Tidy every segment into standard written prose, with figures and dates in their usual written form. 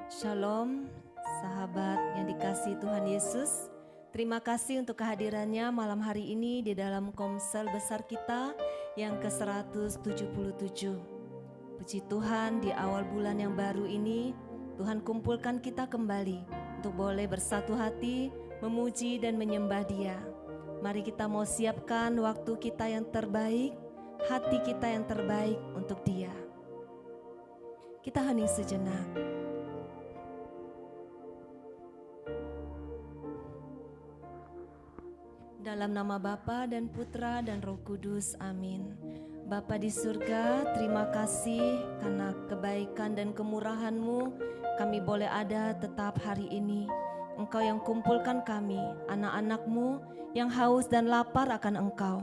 Shalom, sahabat yang dikasihi Tuhan Yesus. Terima kasih untuk kehadirannya malam hari ini di dalam komsel besar kita yang ke-177. Puji Tuhan, di awal bulan yang baru ini, Tuhan kumpulkan kita kembali untuk boleh bersatu hati, memuji dan menyembah Dia. Mari kita mau siapkan waktu kita yang terbaik, hati kita yang terbaik untuk Dia. Kita hening sejenak. Dalam nama Bapa dan Putra dan Roh Kudus, amin. Bapa di surga, terima kasih karena kebaikan dan kemurahan-Mu kami boleh ada tetap hari ini. Engkau yang kumpulkan kami, anak-anak-Mu yang haus dan lapar akan Engkau.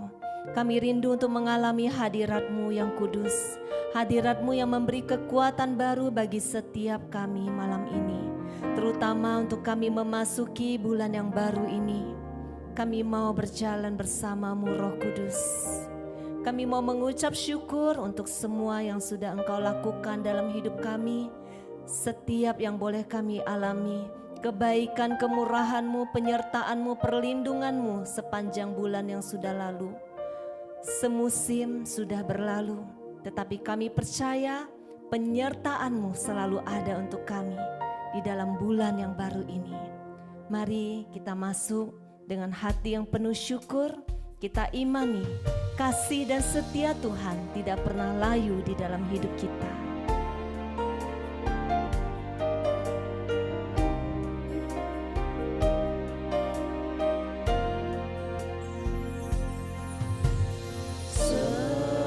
Kami rindu untuk mengalami hadirat-Mu yang kudus, hadirat-Mu yang memberi kekuatan baru bagi setiap kami malam ini, terutama untuk kami memasuki bulan yang baru ini. Kami mau berjalan bersama-Mu Roh Kudus. Kami mau mengucap syukur untuk semua yang sudah Engkau lakukan dalam hidup kami. Setiap yang boleh kami alami, kebaikan, kemurahan-Mu, penyertaan-Mu, perlindungan-Mu sepanjang bulan yang sudah lalu. Semusim sudah berlalu, tetapi kami percaya penyertaan-Mu selalu ada untuk kami di dalam bulan yang baru ini. Mari kita masuk dengan hati yang penuh syukur. Kita imani kasih dan setia Tuhan tidak pernah layu di dalam hidup kita.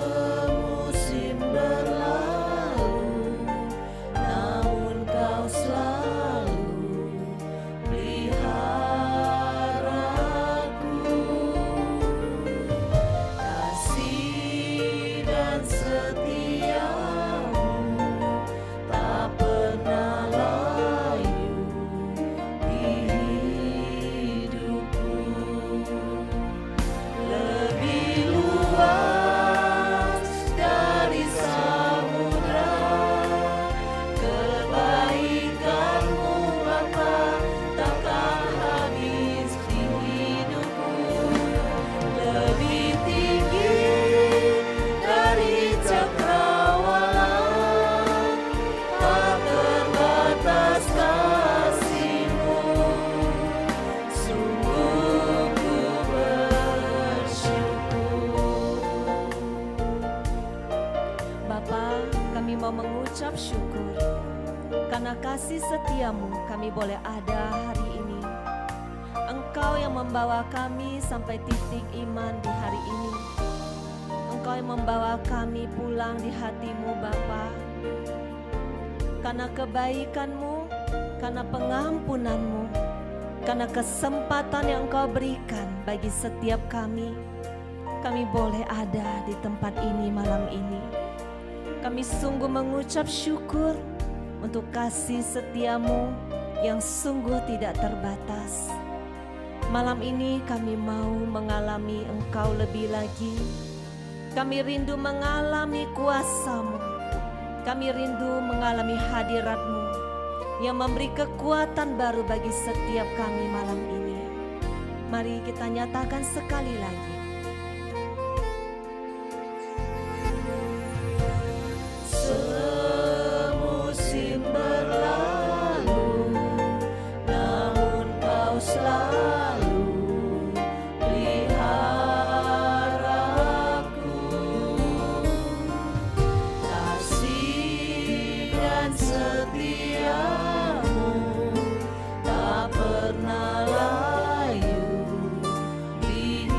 Semusim berlalu, namun Kau selalu syukur karena kasih setiamu kami boleh ada hari ini. Engkau yang membawa kami sampai titik iman di hari ini. Engkau yang membawa kami pulang di hati-Mu Bapa. Karena kebaikan-Mu, karena pengampunan-Mu, karena kesempatan yang Engkau berikan bagi setiap kami boleh ada di tempat ini malam ini. Kami sungguh mengucap syukur untuk kasih setiamu yang sungguh tidak terbatas. Malam ini kami mau mengalami Engkau lebih lagi. Kami rindu mengalami kuasa-Mu. Kami rindu mengalami hadirat-Mu yang memberi kekuatan baru bagi setiap kami malam ini. Mari kita nyatakan sekali lagi. Semusim berlalu, namun Kau selalu pelihara aku. Kasih dan setia-Mu tak pernah layu di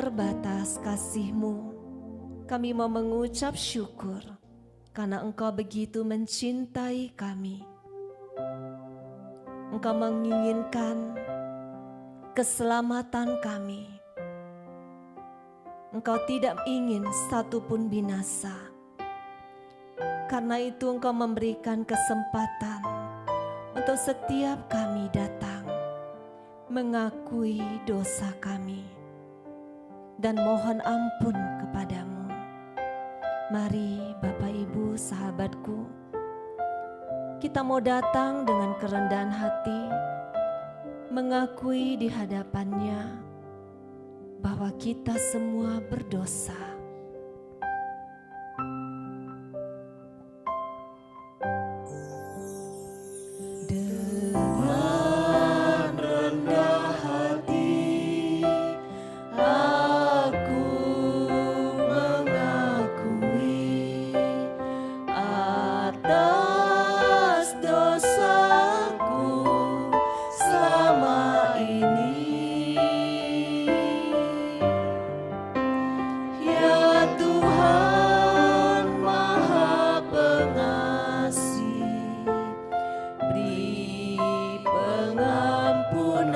terbatas kasih-Mu, kami mau mengucap syukur karena Engkau begitu mencintai kami. Engkau menginginkan keselamatan kami. Engkau tidak ingin satupun binasa. Karena itu Engkau memberikan kesempatan untuk setiap kami datang mengakui dosa kami dan mohon ampun kepadamu. Mari Bapak Ibu sahabatku, kita mau datang dengan kerendahan hati, mengakui di hadapannya bahwa kita semua berdosa. Dengan rendah hati aku mengakui atas dosaku selama ini. Ya Tuhan Maha Pengasih, beri pengampunan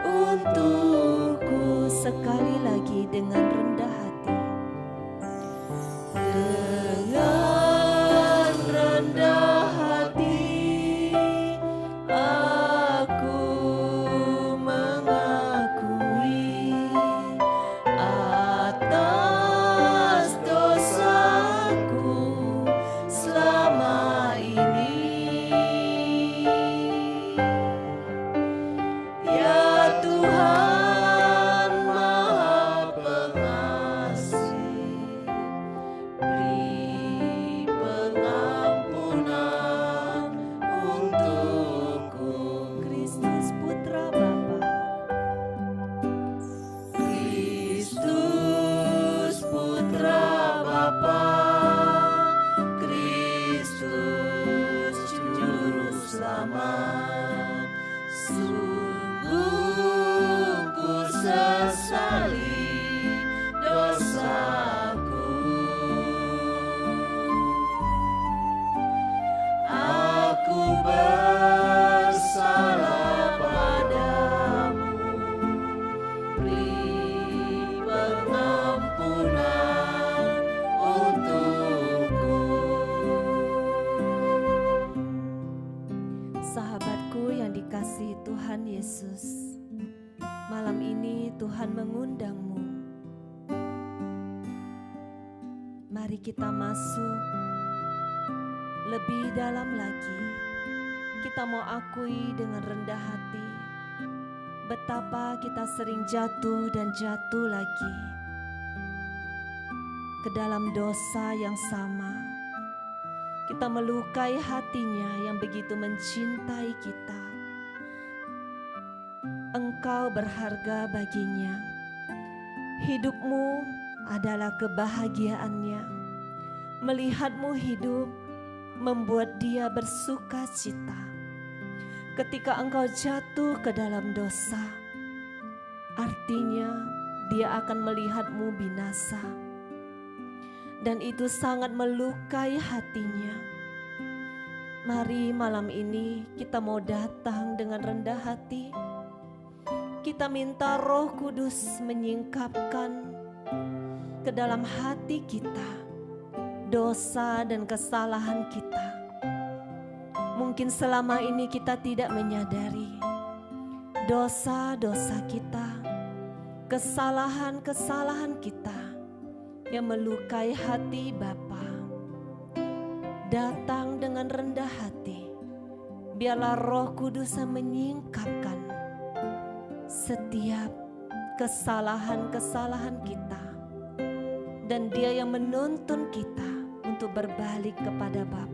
untukku. Sekali lagi dengan rendah hati. Dengan rendah hati aku mengakui atas dosaku selama ini. Ya Tuhan Maha Pengasih, beri pengampunan untukku. Kristus Putra Bapa, Kristus Putra Bapa, Kristus Juru Selamat. Sungguh ku sesali dosaku. Aku bersalah padamu, beri pengampunan untukku. Sahabatku yang dikasihi Tuhan Yesus, malam ini Tuhan mengundangmu. Mari kita masuk lebih dalam lagi. Kita mau akui dengan rendah hati betapa kita sering jatuh dan jatuh lagi ke dalam dosa yang sama. Kita melukai hatinya yang begitu mencintai kita. Engkau berharga baginya. Hidupmu adalah kebahagiaannya. Melihatmu hidup membuat dia bersuka cita. Ketika engkau jatuh ke dalam dosa, artinya dia akan melihatmu binasa. Dan itu sangat melukai hatinya. Mari malam ini kita mau datang dengan rendah hati. Kita minta Roh Kudus menyingkapkan ke dalam hati kita dosa dan kesalahan kita. Mungkin selama ini kita tidak menyadari dosa-dosa kita, kesalahan-kesalahan kita yang melukai hati Bapa. Datang dengan rendah hati, biarlah Roh Kudus menyingkapkan setiap kesalahan-kesalahan kita, dan Dia yang menuntun kita untuk berbalik kepada Bapa.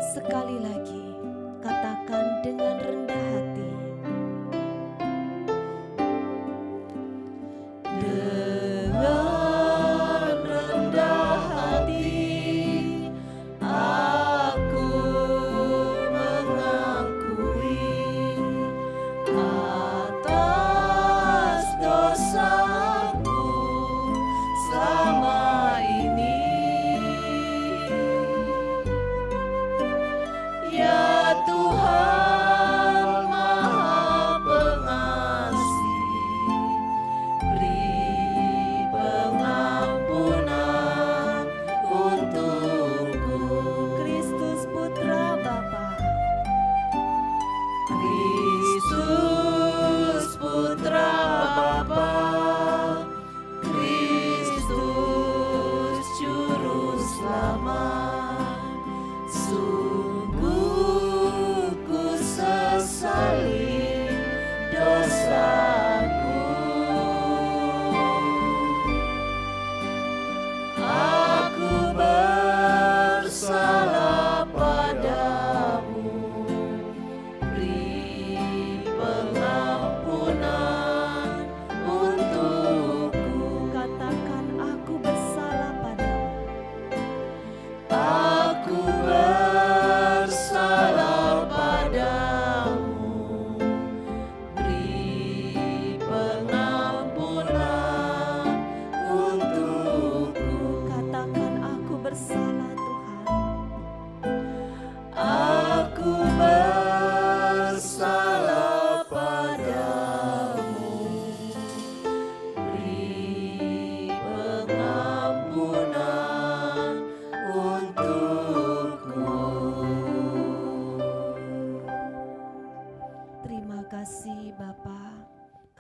Sekali lagi katakan dengan rendah hati, dengan rendah hati aku mengakui atas dosa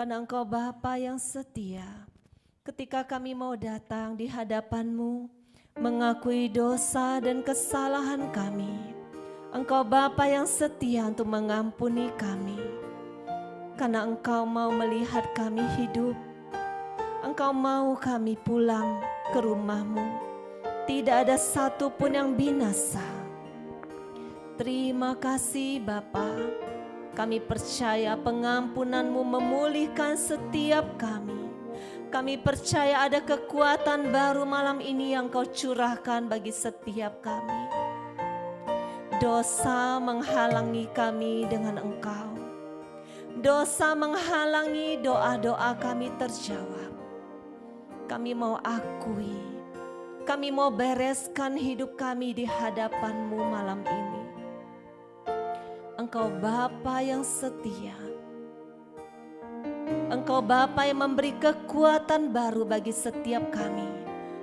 karena Engkau Bapa yang setia. Ketika kami mau datang di hadapan-Mu, mengakui dosa dan kesalahan kami, Engkau Bapa yang setia untuk mengampuni kami. Karena Engkau mau melihat kami hidup, Engkau mau kami pulang ke rumah-Mu. Tidak ada satupun yang binasa. Terima kasih Bapa. Kami percaya pengampunan-Mu memulihkan setiap kami. Kami percaya ada kekuatan baru malam ini yang Kau curahkan bagi setiap kami. Dosa menghalangi kami dengan Engkau. Dosa menghalangi doa-doa kami terjawab. Kami mau akui, kami mau bereskan hidup kami di hadapan-Mu malam ini. Engkau Bapa yang setia. Engkau Bapa yang memberi kekuatan baru bagi setiap kami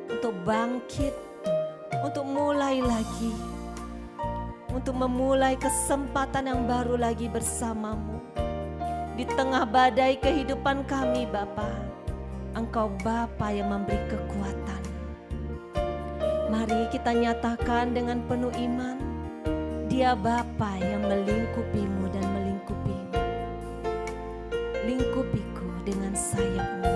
untuk bangkit, untuk mulai lagi, untuk memulai kesempatan yang baru lagi bersama-Mu. Di tengah badai kehidupan kami Bapa, Engkau Bapa yang memberi kekuatan. Mari kita nyatakan dengan penuh iman, Dia Bapa yang melingkupi-Mu dan melingkupi-Mu. Lingkupiku dengan sayap-Mu.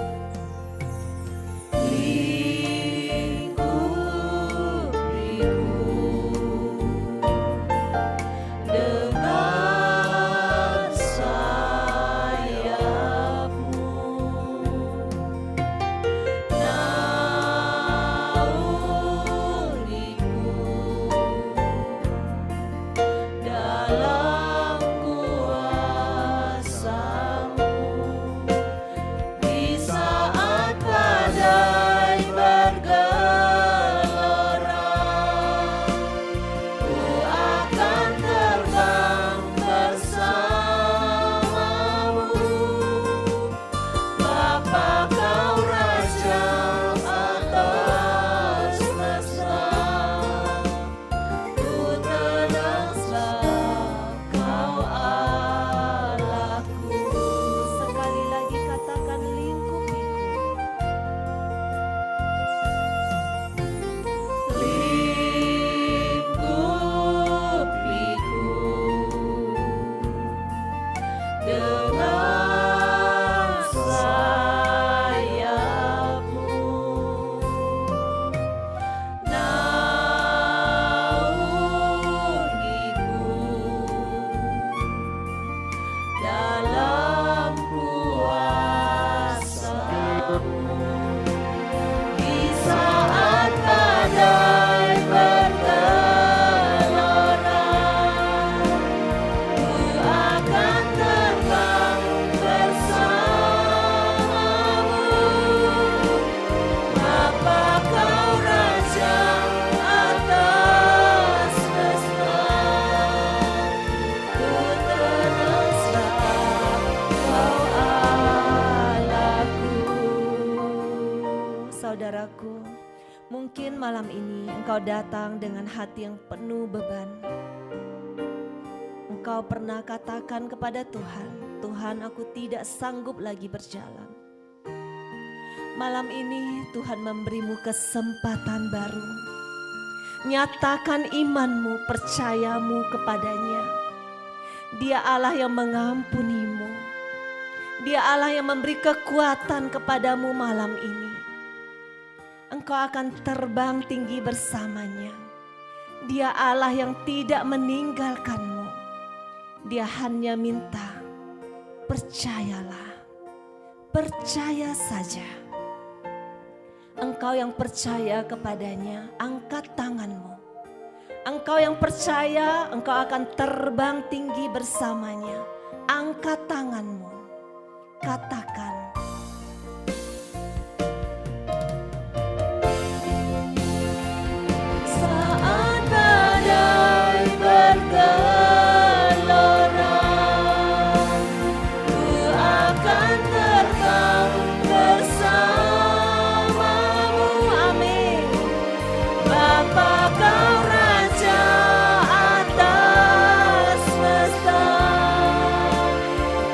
Saudaraku, mungkin malam ini engkau datang dengan hati yang penuh beban. Engkau pernah katakan kepada Tuhan, Tuhan, aku tidak sanggup lagi berjalan. Malam ini Tuhan memberimu kesempatan baru. Nyatakan imanmu, percayamu kepadanya. Dia Allah yang mengampunimu. Dia Allah yang memberi kekuatan kepadamu malam ini. Engkau akan terbang tinggi bersamanya. Dia Allah yang tidak meninggalkanmu. Dia hanya minta, percayalah, percaya saja. Engkau yang percaya kepadanya, angkat tanganmu. Engkau yang percaya, engkau akan terbang tinggi bersamanya. Angkat tanganmu, katakan,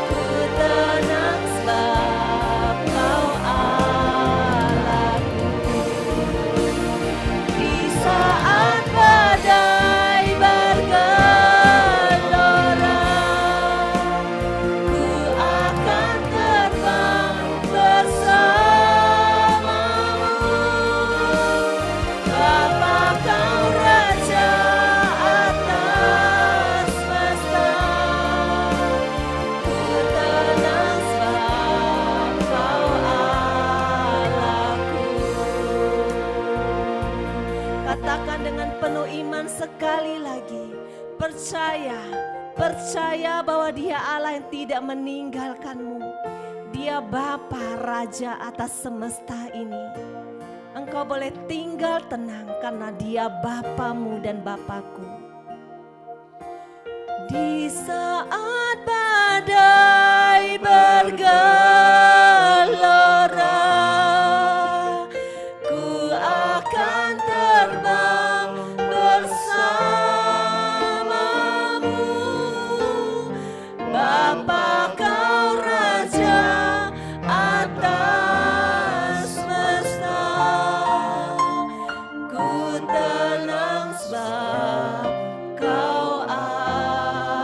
ku tenang selalu. dengan penuh iman sekali lagi. Percaya bahwa Dia Allah yang tidak meninggalkanmu. Dia Bapa Raja atas semesta ini. Engkau boleh tinggal tenang karena Dia Bapamu dan Bapakku. Di saat badai bergelora, ku akan terbang bersamamu. Bapa Kau Raja atas semesta, ku tenang sebab Kau Allahku.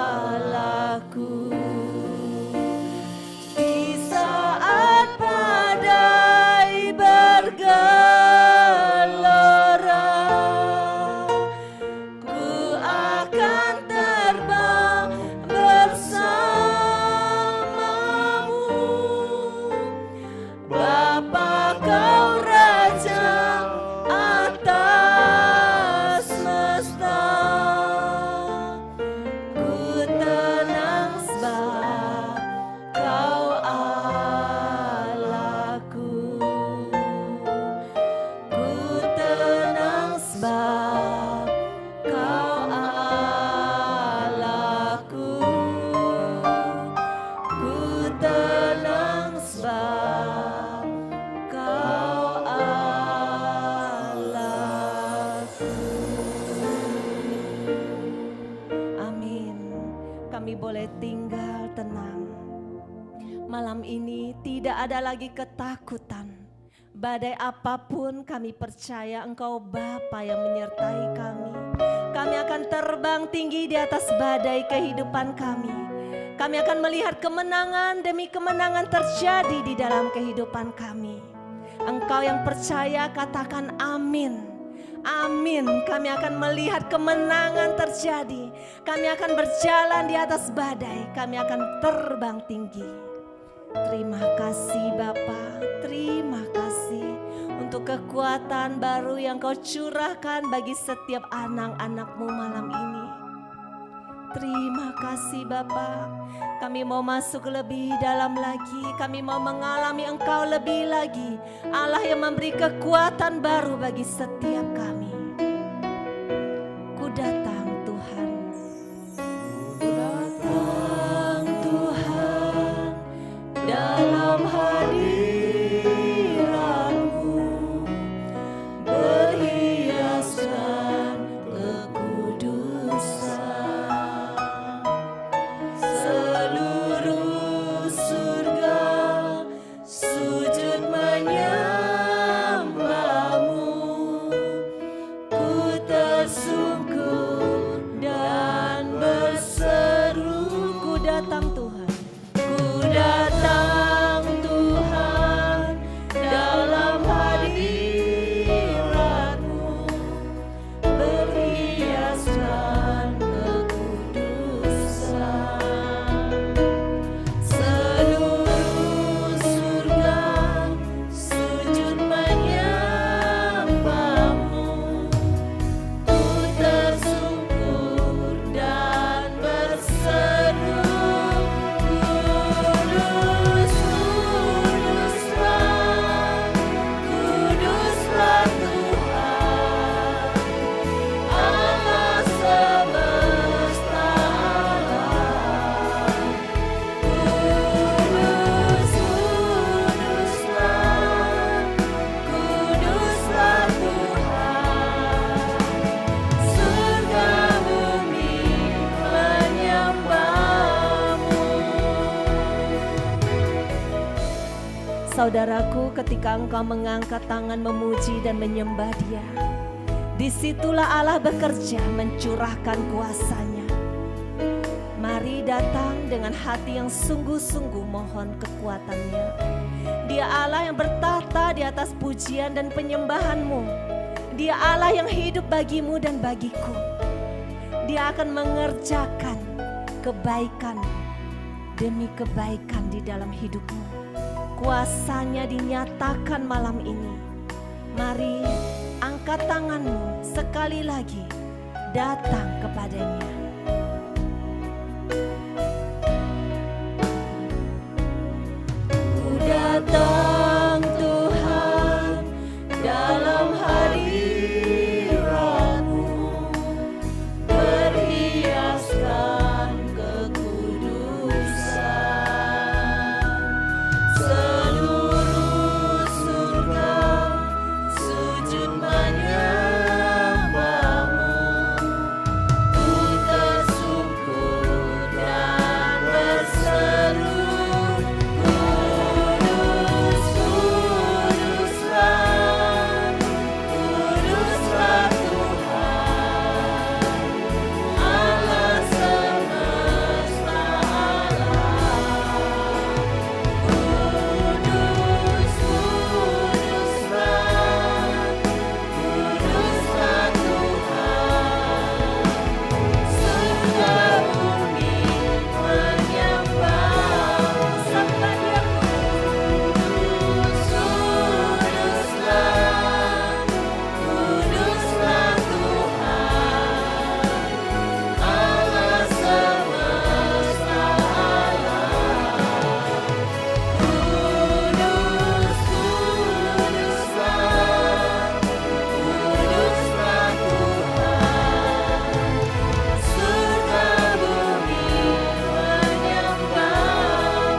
Di saat badai bergelora, ku akan terbang bersamamu. Bapa Kau Raja atas semesta, ku tenang sebab Kau Allahku. Ku tenang sebab Kau Allahku. Ku tenang sebab Kau Allahku. Amin. Kami boleh tinggal tenang. Malam ini tidak ada lagi ketakutan. Badai apapun kami percaya Engkau Bapa yang menyertai kami. Kami akan terbang tinggi di atas badai kehidupan kami. Kami akan melihat kemenangan demi kemenangan terjadi di dalam kehidupan kami. Engkau yang percaya katakan amin. Amin. Kami akan melihat kemenangan terjadi. Kami akan berjalan di atas badai. Kami akan terbang tinggi. Terima kasih Bapa, terima kasih untuk kekuatan baru yang Kau curahkan bagi setiap anak-anak-Mu malam ini. Terima kasih Bapa, kami mau masuk lebih dalam lagi, kami mau mengalami Engkau lebih lagi. Allah yang memberi kekuatan baru bagi setiap kami. Ku datang Tuhan. Ku datang Tuhan dalam hadirat-Mu, berhiaskan kekudusan. Seluruh surga sujud menyembah-Mu. Ku tersungkur dan berseru, ku datang Tuhan. Ku datang Tuhan dalam hadirat-Mu, berhiaskan kekudusan. Seluruh surga sujud menyembah-Mu. Ku tersungkur dan berseru, Kuduslah Tuhan, Allah semesta alam. Kuduslah Tuhan, surga bumi menyembah-Mu. Saudaraku, ketika engkau mengangkat tangan memuji dan menyembah Dia, disitulah Allah bekerja mencurahkan kuasa-Nya. Mari datang dengan hati yang sungguh-sungguh mohon kekuatan-Nya. Dia Allah yang bertahta di atas pujian dan penyembahan-Mu. Dia Allah yang hidup bagimu dan bagiku. Dia akan mengerjakan kebaikan demi kebaikan di dalam hidupmu. Kuasa-Nya dinyatakan malam ini. Mari angkat angkat tanganmu sekali lagi, datang kepadanya. Ku datang Tuhan dalam hadirat-Mu, berhiaskan kekudusan. Seluruh surga sujud menyembah-Mu. Ku tersungkur dan berseru, Kudus, Kuduslah, Kuduslah Tuhan, Allah semesta alam. Kudus, Kuduslah, Kuduslah Tuhan, surga bumi menyembah-Mu. Sembah Dia, Kudus, Kuduslah, Kuduslah Tuhan, Allah semesta alam. Kudus, Kuduslah, Kuduslah Tuhan, surga bumi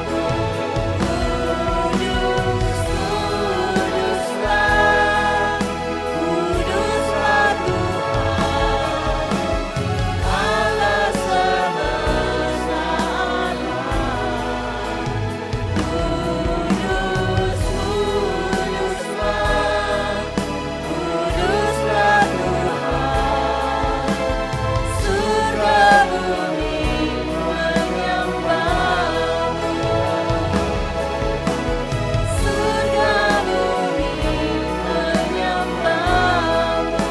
menyembah-Mu. Kudus, Kuduslah, Kuduslah Tuhan, Allah semesta alam. Kudus, Kuduslah, Kuduslah Tuhan, surga bumi menyembah-Mu. Surga bumi menyembah-Mu. Surga bumi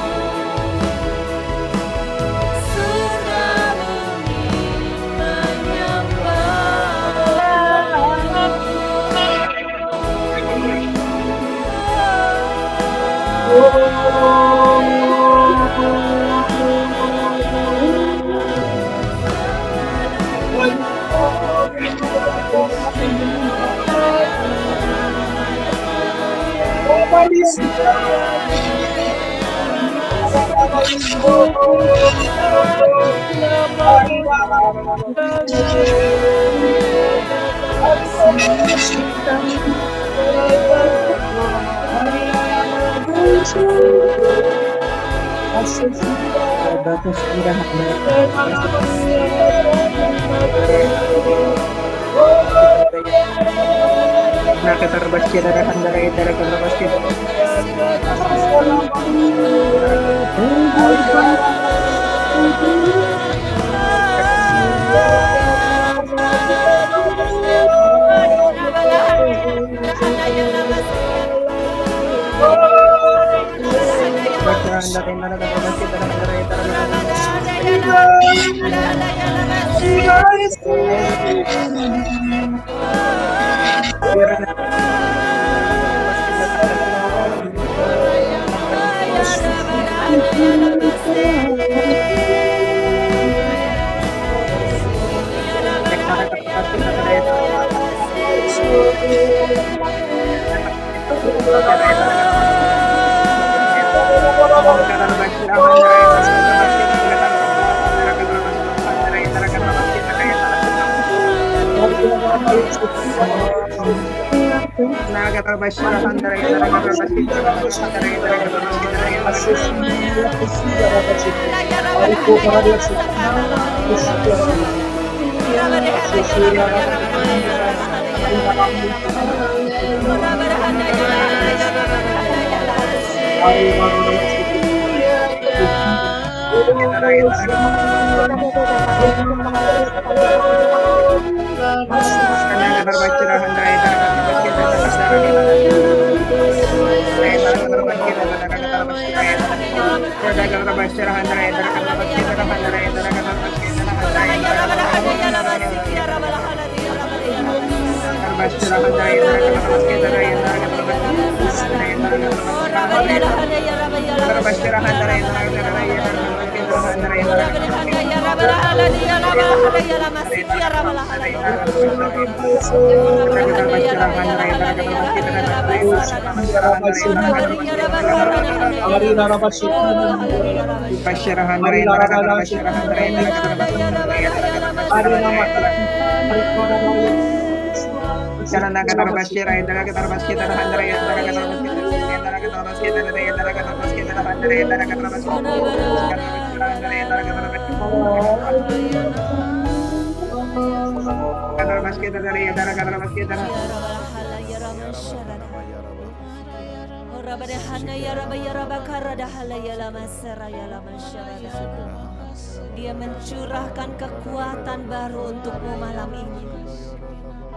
Dia mencurahkan kekuatan baru untukmu malam ini.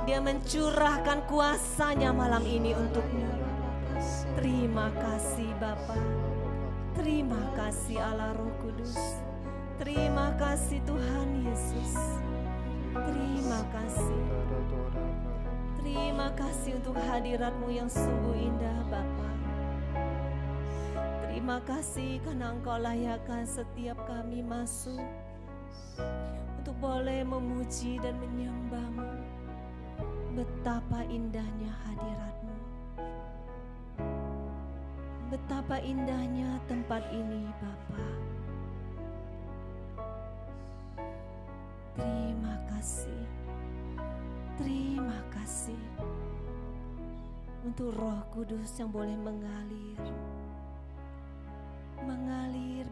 Dia mencurahkan kuasanya malam ini untukmu. Terima kasih Bapa. Terima kasih Allah Roh Kudus. Terima kasih Tuhan Yesus. Terima kasih. Terima kasih untuk hadirat-Mu yang sungguh indah Bapa. Terima kasih karena Engkau layakkan setiap kami masuk untuk boleh memuji dan menyembah-Mu. Betapa indahnya hadirat-Mu. Betapa indahnya tempat ini Bapa. Terima kasih. Terima kasih untuk Roh Kudus yang boleh mengalir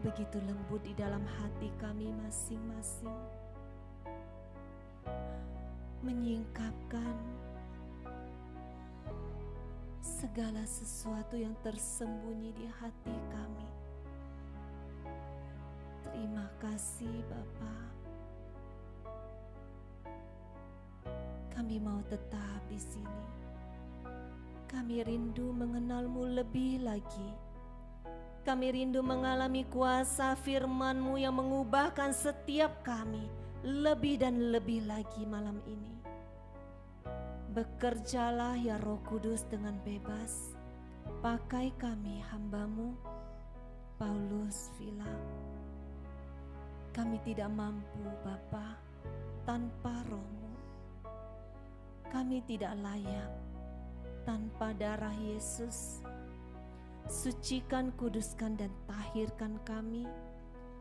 begitu lembut di dalam hati kami masing-masing, menyingkapkan segala sesuatu yang tersembunyi di hati kami. Terima kasih Bapa. Kami mau tetap di sini. Kami rindu mengenal-Mu lebih lagi. Kami rindu mengalami kuasa firman-Mu yang mengubahkan setiap kami lebih dan lebih lagi malam ini. Bekerjalah ya Roh Kudus dengan bebas. Pakai kami hamba-Mu, Paulus Vila. Kami tidak mampu Bapa tanpa Roh-Mu. Kami tidak layak tanpa darah Yesus. Sucikan, kuduskan dan tahirkan kami.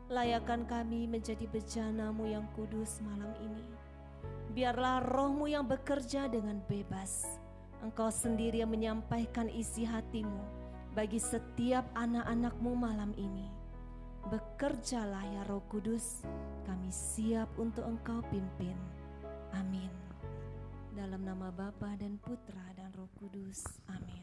Layakkan kami menjadi bejana-Mu yang kudus malam ini. Biarlah Roh-Mu yang bekerja dengan bebas. Engkau sendiri yang menyampaikan isi hati-Mu bagi setiap anak-anak-Mu malam ini. Bekerjalah ya Roh Kudus. Kami siap untuk Engkau pimpin. Amin. Dalam nama Bapa dan Putra dan Roh Kudus. Amin.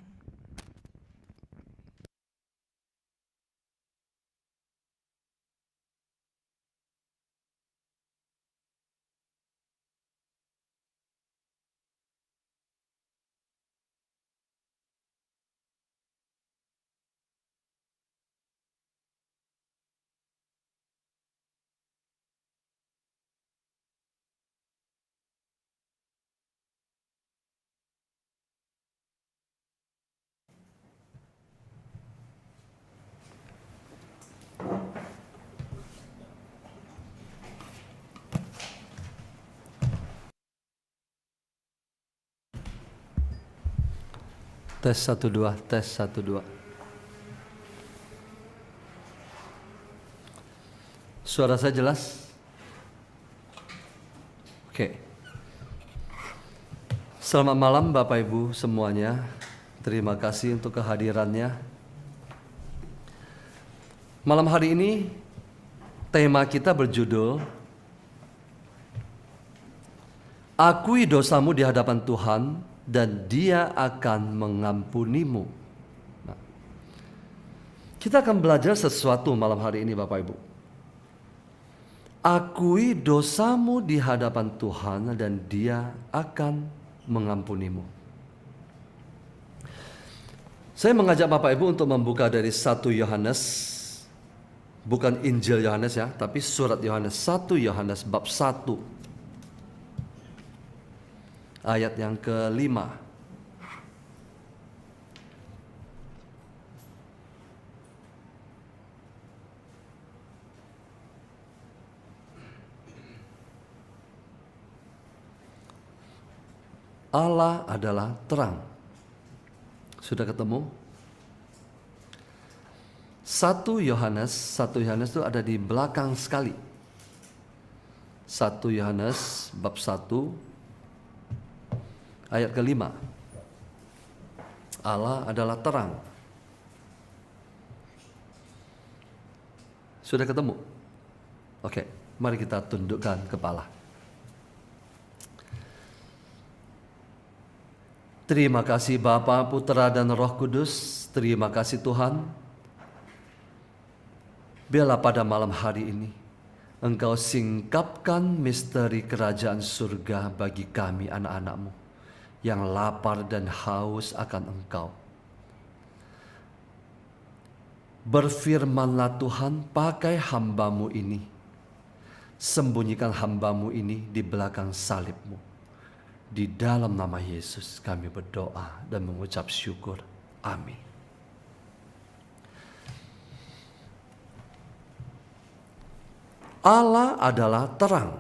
Tes 1 2, tes 1 2. Suara saya jelas? Oke. Selamat malam Bapak Ibu semuanya. Terima kasih untuk kehadirannya. Malam hari ini tema kita berjudul Akui dosamu di hadapan Tuhan dan Dia akan mengampunimu. Nah, kita akan belajar sesuatu malam hari ini Bapak Ibu. Akui dosamu di hadapan Tuhan dan Dia akan mengampunimu. Saya mengajak Bapak Ibu untuk membuka dari 1 Yohanes. Bukan Injil Yohanes ya, tapi surat Yohanes. 1 Yohanes bab 1. Ayat yang ke-5. Allah adalah terang. Sudah ketemu? 1 Yohanes itu ada di belakang sekali. 1 Yohanes bab 1 ayat ke-5. Allah adalah terang. Sudah ketemu? Oke, mari kita tundukkan kepala. Terima kasih Bapa, Putra dan Roh Kudus. Terima kasih Tuhan. Biarlah pada malam hari ini Engkau singkapkan misteri kerajaan surga bagi kami anak-anak-Mu yang lapar dan haus akan Engkau. Berfirmanlah Tuhan, pakai hamba-Mu ini. Sembunyikan hamba-Mu ini di belakang salib-Mu. Di dalam nama Yesus kami berdoa dan mengucap syukur. Amin. Allah adalah terang.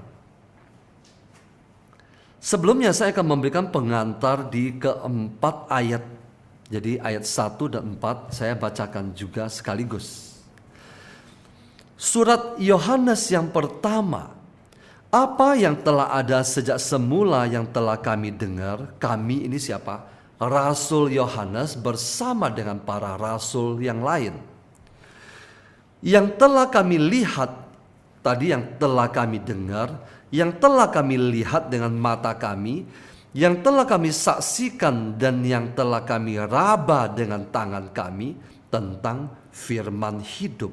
Sebelumnya saya akan memberikan pengantar di keempat ayat. Jadi ayat 1 dan 4 saya bacakan juga sekaligus. Surat Yohanes yang pertama. Apa yang telah ada sejak semula yang telah kami dengar. Kami ini siapa? Rasul Yohanes bersama dengan para rasul yang lain. Yang telah kami lihat, tadi yang telah kami dengar, yang telah kami lihat dengan mata kami, yang telah kami saksikan dan yang telah kami raba dengan tangan kami tentang firman hidup.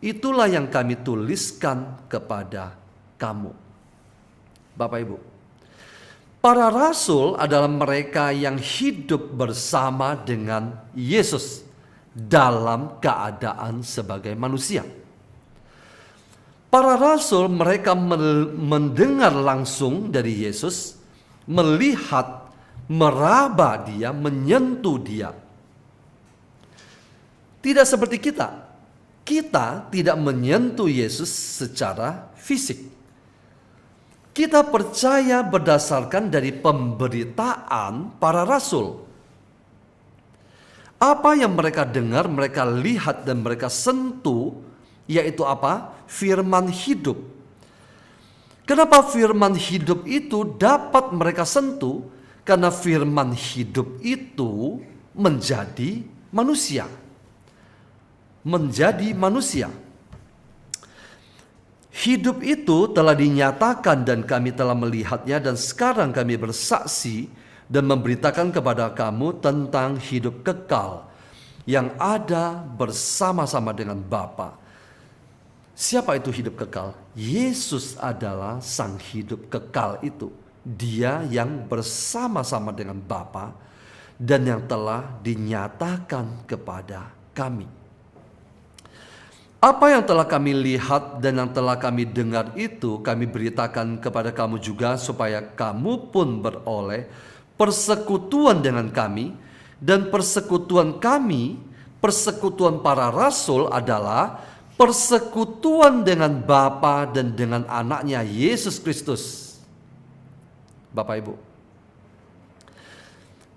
Itulah yang kami tuliskan kepada kamu. Bapak Ibu, para rasul adalah mereka yang hidup bersama dengan Yesus dalam keadaan sebagai manusia. Para rasul mereka mendengar langsung dari Yesus, melihat, meraba dia, menyentuh dia. Tidak seperti kita. Kita tidak menyentuh Yesus secara fisik. Kita percaya berdasarkan dari pemberitaan para rasul. Apa yang mereka dengar, mereka lihat dan mereka sentuh, yaitu apa? Firman hidup. Kenapa firman hidup itu dapat mereka sentuh? Karena firman hidup itu menjadi manusia. Menjadi manusia. Hidup itu telah dinyatakan dan kami telah melihatnya dan sekarang kami bersaksi dan memberitakan kepada kamu tentang hidup kekal yang ada bersama-sama dengan Bapa. Siapa itu hidup kekal? Yesus adalah sang hidup kekal itu. Dia yang bersama-sama dengan Bapa dan yang telah dinyatakan kepada kami. Apa yang telah kami lihat dan yang telah kami dengar itu kami beritakan kepada kamu juga supaya kamu pun beroleh persekutuan dengan kami. Dan persekutuan kami, persekutuan para rasul adalah persekutuan dengan Bapa dan dengan anaknya Yesus Kristus. Bapak Ibu,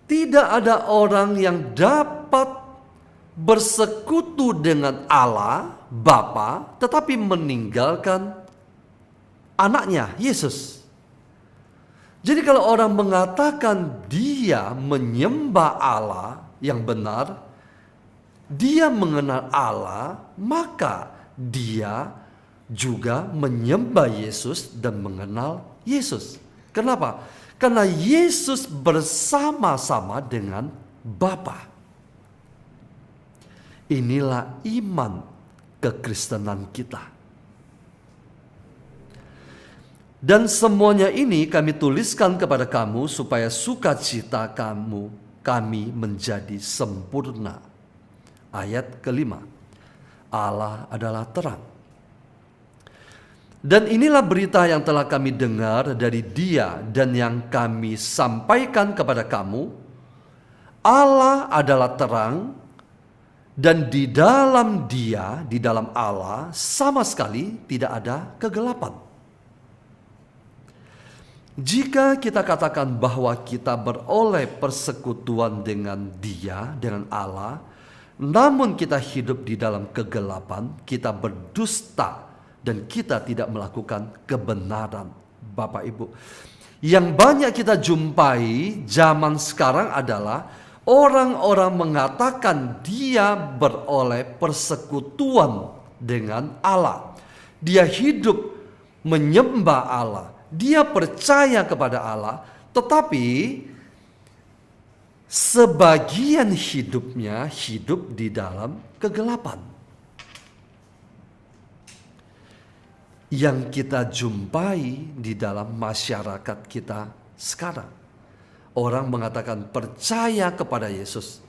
tidak ada orang yang dapat bersekutu dengan Allah Bapa tetapi meninggalkan anaknya Yesus. Jadi kalau orang mengatakan dia menyembah Allah yang benar, dia mengenal Allah, maka dia juga menyembah Yesus dan mengenal Yesus. Kenapa? Karena Yesus bersama-sama dengan Bapa. Inilah iman kekristenan kita. Dan semuanya ini kami tuliskan kepada kamu supaya sukacita kami menjadi sempurna. Ayat kelima. Allah adalah terang. Dan inilah berita yang telah kami dengar dari Dia dan yang kami sampaikan kepada kamu. Allah adalah terang. Dan di dalam Dia, di dalam Allah, sama sekali tidak ada kegelapan. Jika kita katakan bahwa kita beroleh persekutuan dengan Dia, dengan Allah, namun kita hidup di dalam kegelapan, kita berdusta dan kita tidak melakukan kebenaran. Bapak Ibu, yang banyak kita jumpai zaman sekarang adalah orang-orang mengatakan dia beroleh persekutuan dengan Allah. Dia hidup menyembah Allah, dia percaya kepada Allah, tetapi sebagian hidupnya hidup di dalam kegelapan. Yang kita jumpai di dalam masyarakat kita sekarang, orang mengatakan percaya kepada Yesus,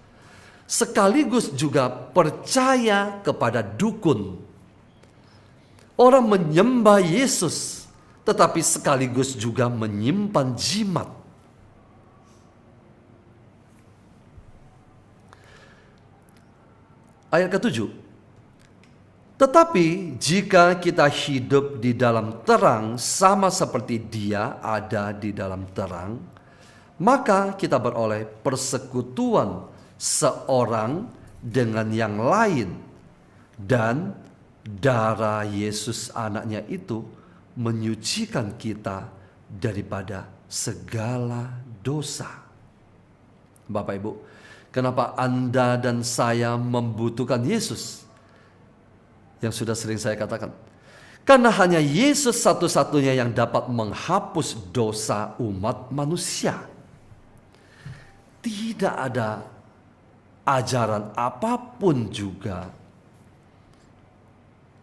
sekaligus juga percaya kepada dukun. Orang menyembah Yesus, tetapi sekaligus juga menyimpan jimat. Ayat ke-7. Tetapi jika kita hidup di dalam terang sama seperti Dia ada di dalam terang, maka kita beroleh persekutuan seorang dengan yang lain, dan darah Yesus anaknya itu menyucikan kita daripada segala dosa. Bapak Ibu, kenapa Anda dan saya membutuhkan Yesus? Yang sudah sering saya katakan, karena hanya Yesus satu-satunya yang dapat menghapus dosa umat manusia. Tidak ada ajaran apapun juga,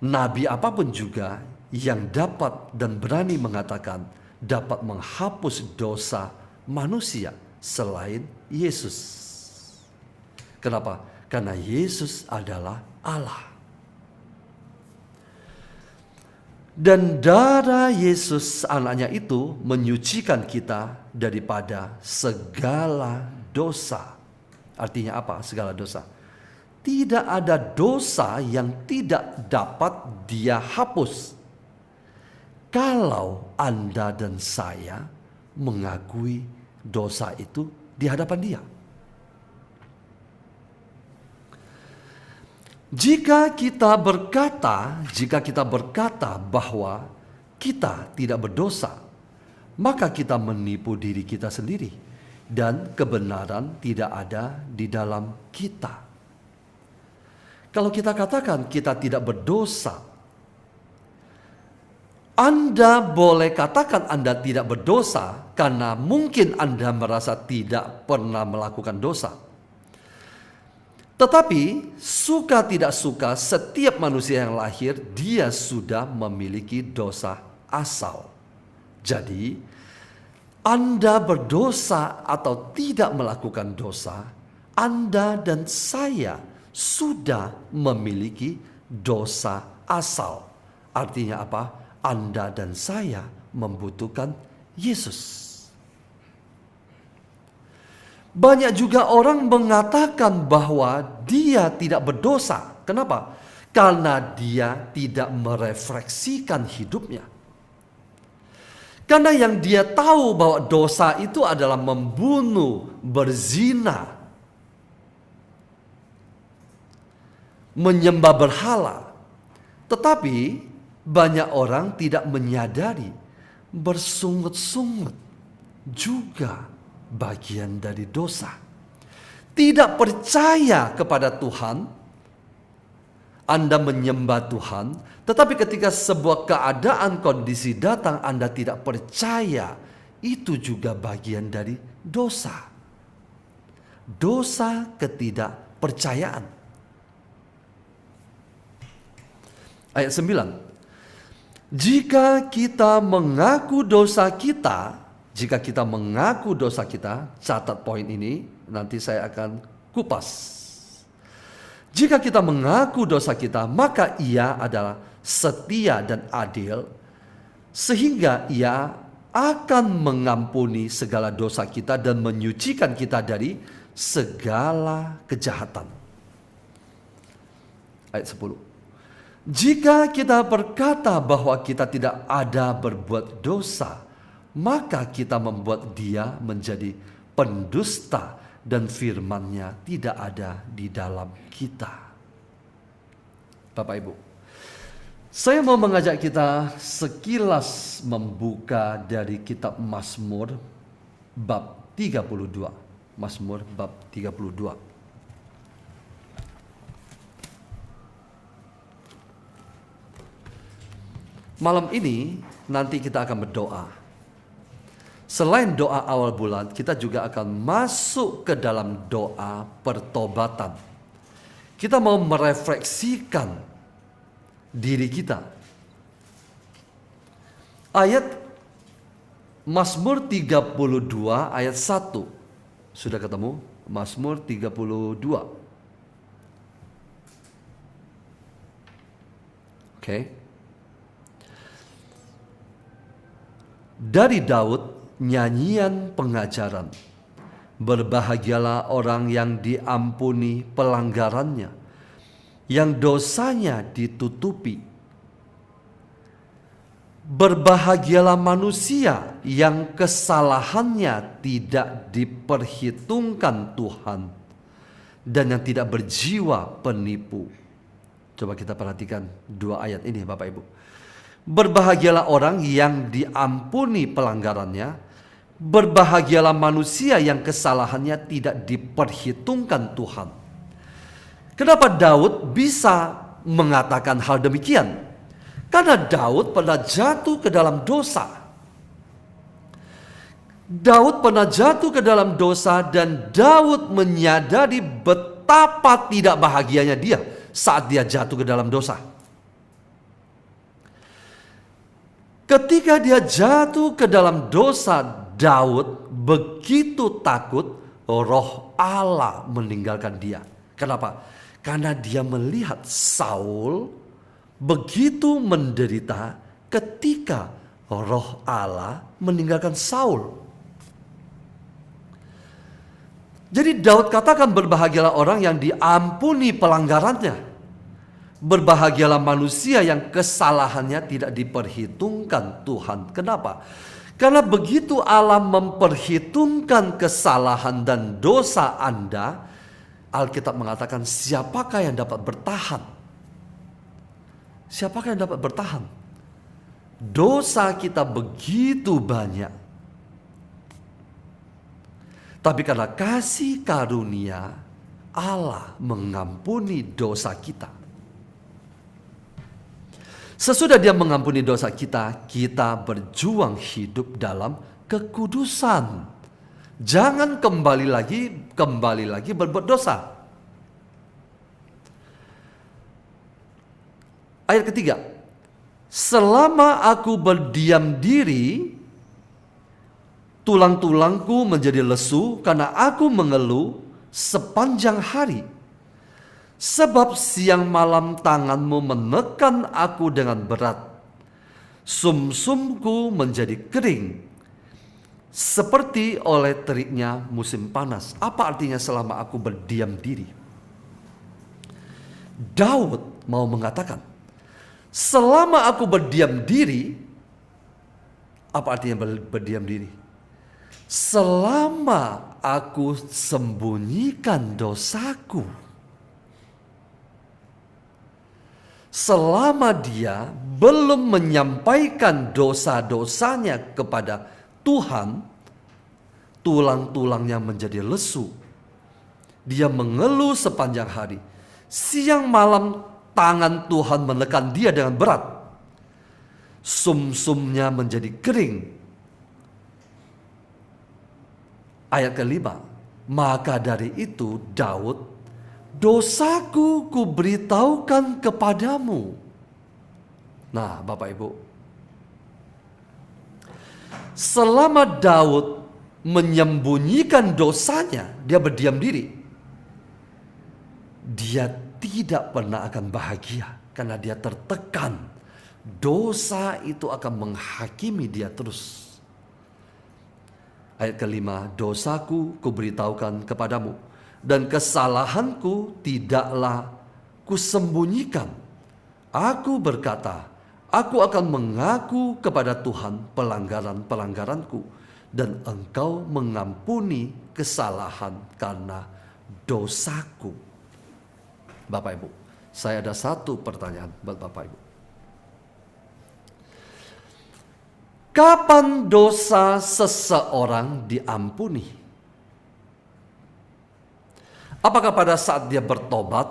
nabi apapun juga yang dapat dan berani mengatakan dapat menghapus dosa manusia selain Yesus. Kenapa? Karena Yesus adalah Allah. Dan darah Yesus anaknya itu menyucikan kita daripada segala dosa. Artinya apa segala dosa? Tidak ada dosa yang tidak dapat Dia hapus, kalau Anda dan saya mengakui dosa itu di hadapan Dia. Jika kita berkata bahwa kita tidak berdosa, maka kita menipu diri kita sendiri dan kebenaran tidak ada di dalam kita. Kalau kita katakan kita tidak berdosa, Anda boleh katakan Anda tidak berdosa karena mungkin Anda merasa tidak pernah melakukan dosa. Tetapi suka tidak suka, setiap manusia yang lahir dia sudah memiliki dosa asal. Jadi Anda berdosa atau tidak melakukan dosa, Anda dan saya sudah memiliki dosa asal. Artinya apa? Anda dan saya membutuhkan Yesus. Banyak juga orang mengatakan bahwa dia tidak berdosa. Kenapa? Karena dia tidak merefleksikan hidupnya. Karena yang dia tahu bahwa dosa itu adalah membunuh, berzina, menyembah berhala. Tetapi banyak orang tidak menyadari bersungut-sungut juga bagian dari dosa. Tidak percaya kepada Tuhan, Anda menyembah Tuhan, tetapi ketika sebuah keadaan kondisi datang Anda tidak percaya, itu juga bagian dari dosa. Dosa ketidakpercayaan. Ayat 9. Jika kita mengaku dosa kita, catat poin ini, nanti saya akan kupas. Jika kita mengaku dosa kita, maka Ia adalah setia dan adil, sehingga Ia akan mengampuni segala dosa kita dan menyucikan kita dari segala kejahatan. Ayat 10. Jika kita berkata bahwa kita tidak ada berbuat dosa, maka kita membuat dia menjadi pendusta dan firman-Nya tidak ada di dalam kita. Bapak Ibu, saya mau mengajak kita sekilas membuka dari kitab Mazmur bab 32. Mazmur bab 32. Malam ini nanti kita akan berdoa. Selain doa awal bulan, kita juga akan masuk ke dalam doa pertobatan. Kita mau merefleksikan diri kita. Ayat Mazmur 32 ayat 1. Sudah ketemu? Mazmur 32. Oke. Dari Daud, nyanyian pengajaran. Berbahagialah orang yang diampuni pelanggarannya, yang dosanya ditutupi. Berbahagialah manusia yang kesalahannya tidak diperhitungkan Tuhan, dan yang tidak berjiwa penipu. Coba kita perhatikan dua ayat ini, Bapak Ibu. Berbahagialah orang yang diampuni pelanggarannya. Berbahagialah manusia yang kesalahannya tidak diperhitungkan Tuhan. Kenapa Daud bisa mengatakan hal demikian? Karena Daud pernah jatuh ke dalam dosa. Daud pernah jatuh ke dalam dosa dan Daud menyadari betapa tidak bahagianya dia saat dia jatuh ke dalam dosa. Ketika dia jatuh ke dalam dosa, Daud begitu takut roh Allah meninggalkan dia. Kenapa? Karena dia melihat Saul begitu menderita ketika roh Allah meninggalkan Saul. Jadi Daud katakan berbahagialah orang yang diampuni pelanggarannya. Berbahagialah manusia yang kesalahannya tidak diperhitungkan Tuhan. Kenapa? Karena begitu Allah memperhitungkan kesalahan dan dosa Anda, Alkitab mengatakan siapakah yang dapat bertahan? Siapakah yang dapat bertahan? Dosa kita begitu banyak. Tapi karena kasih karunia, Allah mengampuni dosa kita. Sesudah dia mengampuni dosa kita, kita berjuang hidup dalam kekudusan. Jangan kembali lagi berbuat dosa. Ayat ketiga. Selama aku berdiam diri, tulang-tulangku menjadi lesu karena aku mengeluh sepanjang hari. Sebab siang malam tanganmu menekan aku dengan berat. Sumsumku menjadi kering seperti oleh teriknya musim panas. Apa artinya selama aku berdiam diri? Daud mau mengatakan, selama aku berdiam diri, apa artinya berdiam diri? Selama aku sembunyikan dosaku. Selama dia belum menyampaikan dosa-dosanya kepada Tuhan, tulang-tulangnya menjadi lesu. Dia mengeluh sepanjang hari. Siang malam tangan Tuhan menekan dia dengan berat. Sumsumnya menjadi kering. Ayat kelima, maka dari itu Daud, dosaku kuberitahukan kepadamu. Nah, Bapak Ibu, selama Daud menyembunyikan dosanya, dia berdiam diri, dia tidak pernah akan bahagia karena dia tertekan. Dosa itu akan menghakimi dia terus. Ayat kelima, dosaku kuberitahukan kepadamu, dan kesalahanku tidaklah kusembunyikan. Aku berkata, Aku akan mengaku kepada Tuhan pelanggaran-pelanggaranku, dan Engkau mengampuni kesalahan karena dosaku. Bapak Ibu, saya ada satu pertanyaan buat Bapak Ibu. Kapan dosa seseorang diampuni? Apakah pada saat dia bertobat?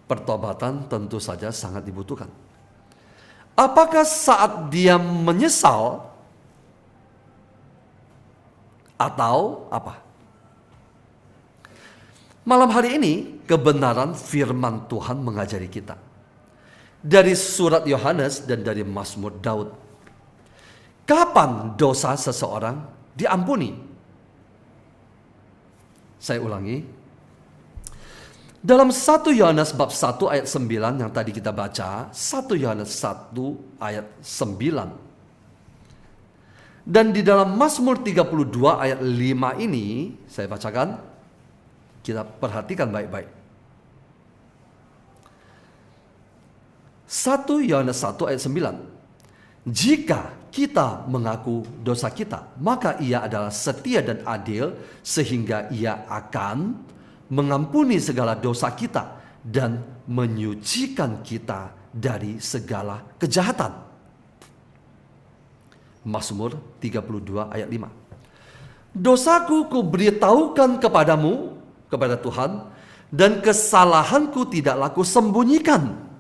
Pertobatan tentu saja sangat dibutuhkan. Apakah saat dia menyesal? Atau apa? Malam hari ini kebenaran firman Tuhan mengajari kita dari surat Yohanes dan dari Mazmur Daud. Kapan dosa seseorang diampuni? Saya ulangi. Dalam 1 Yohanes bab 1 ayat 9 yang tadi kita baca, 1 Yohanes 1 ayat 9. Dan di dalam Mazmur 32 ayat 5 ini, saya bacakan, kita perhatikan baik-baik. 1 Yohanes 1 ayat 9. Jika kita mengaku dosa kita, maka Ia adalah setia dan adil sehingga Ia akan mengampuni segala dosa kita dan menyucikan kita dari segala kejahatan. Mazmur 32 ayat 5. Dosaku kuberitahukan kepadamu, kepada Tuhan, dan kesalahanku tidaklah kusembunyikan.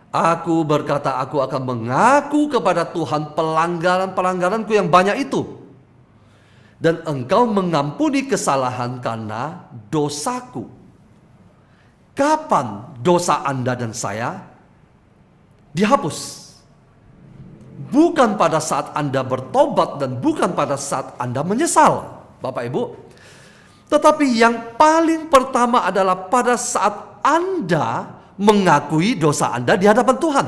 Aku berkata, aku akan mengaku kepada Tuhan pelanggaran-pelanggaranku yang banyak itu. Dan Engkau mengampuni kesalahan karena dosaku. Kapan dosa Anda dan saya dihapus? Bukan pada saat Anda bertobat dan bukan pada saat Anda menyesal, Bapak Ibu. Tetapi yang paling pertama adalah pada saat Anda mengakui dosa Anda di hadapan Tuhan.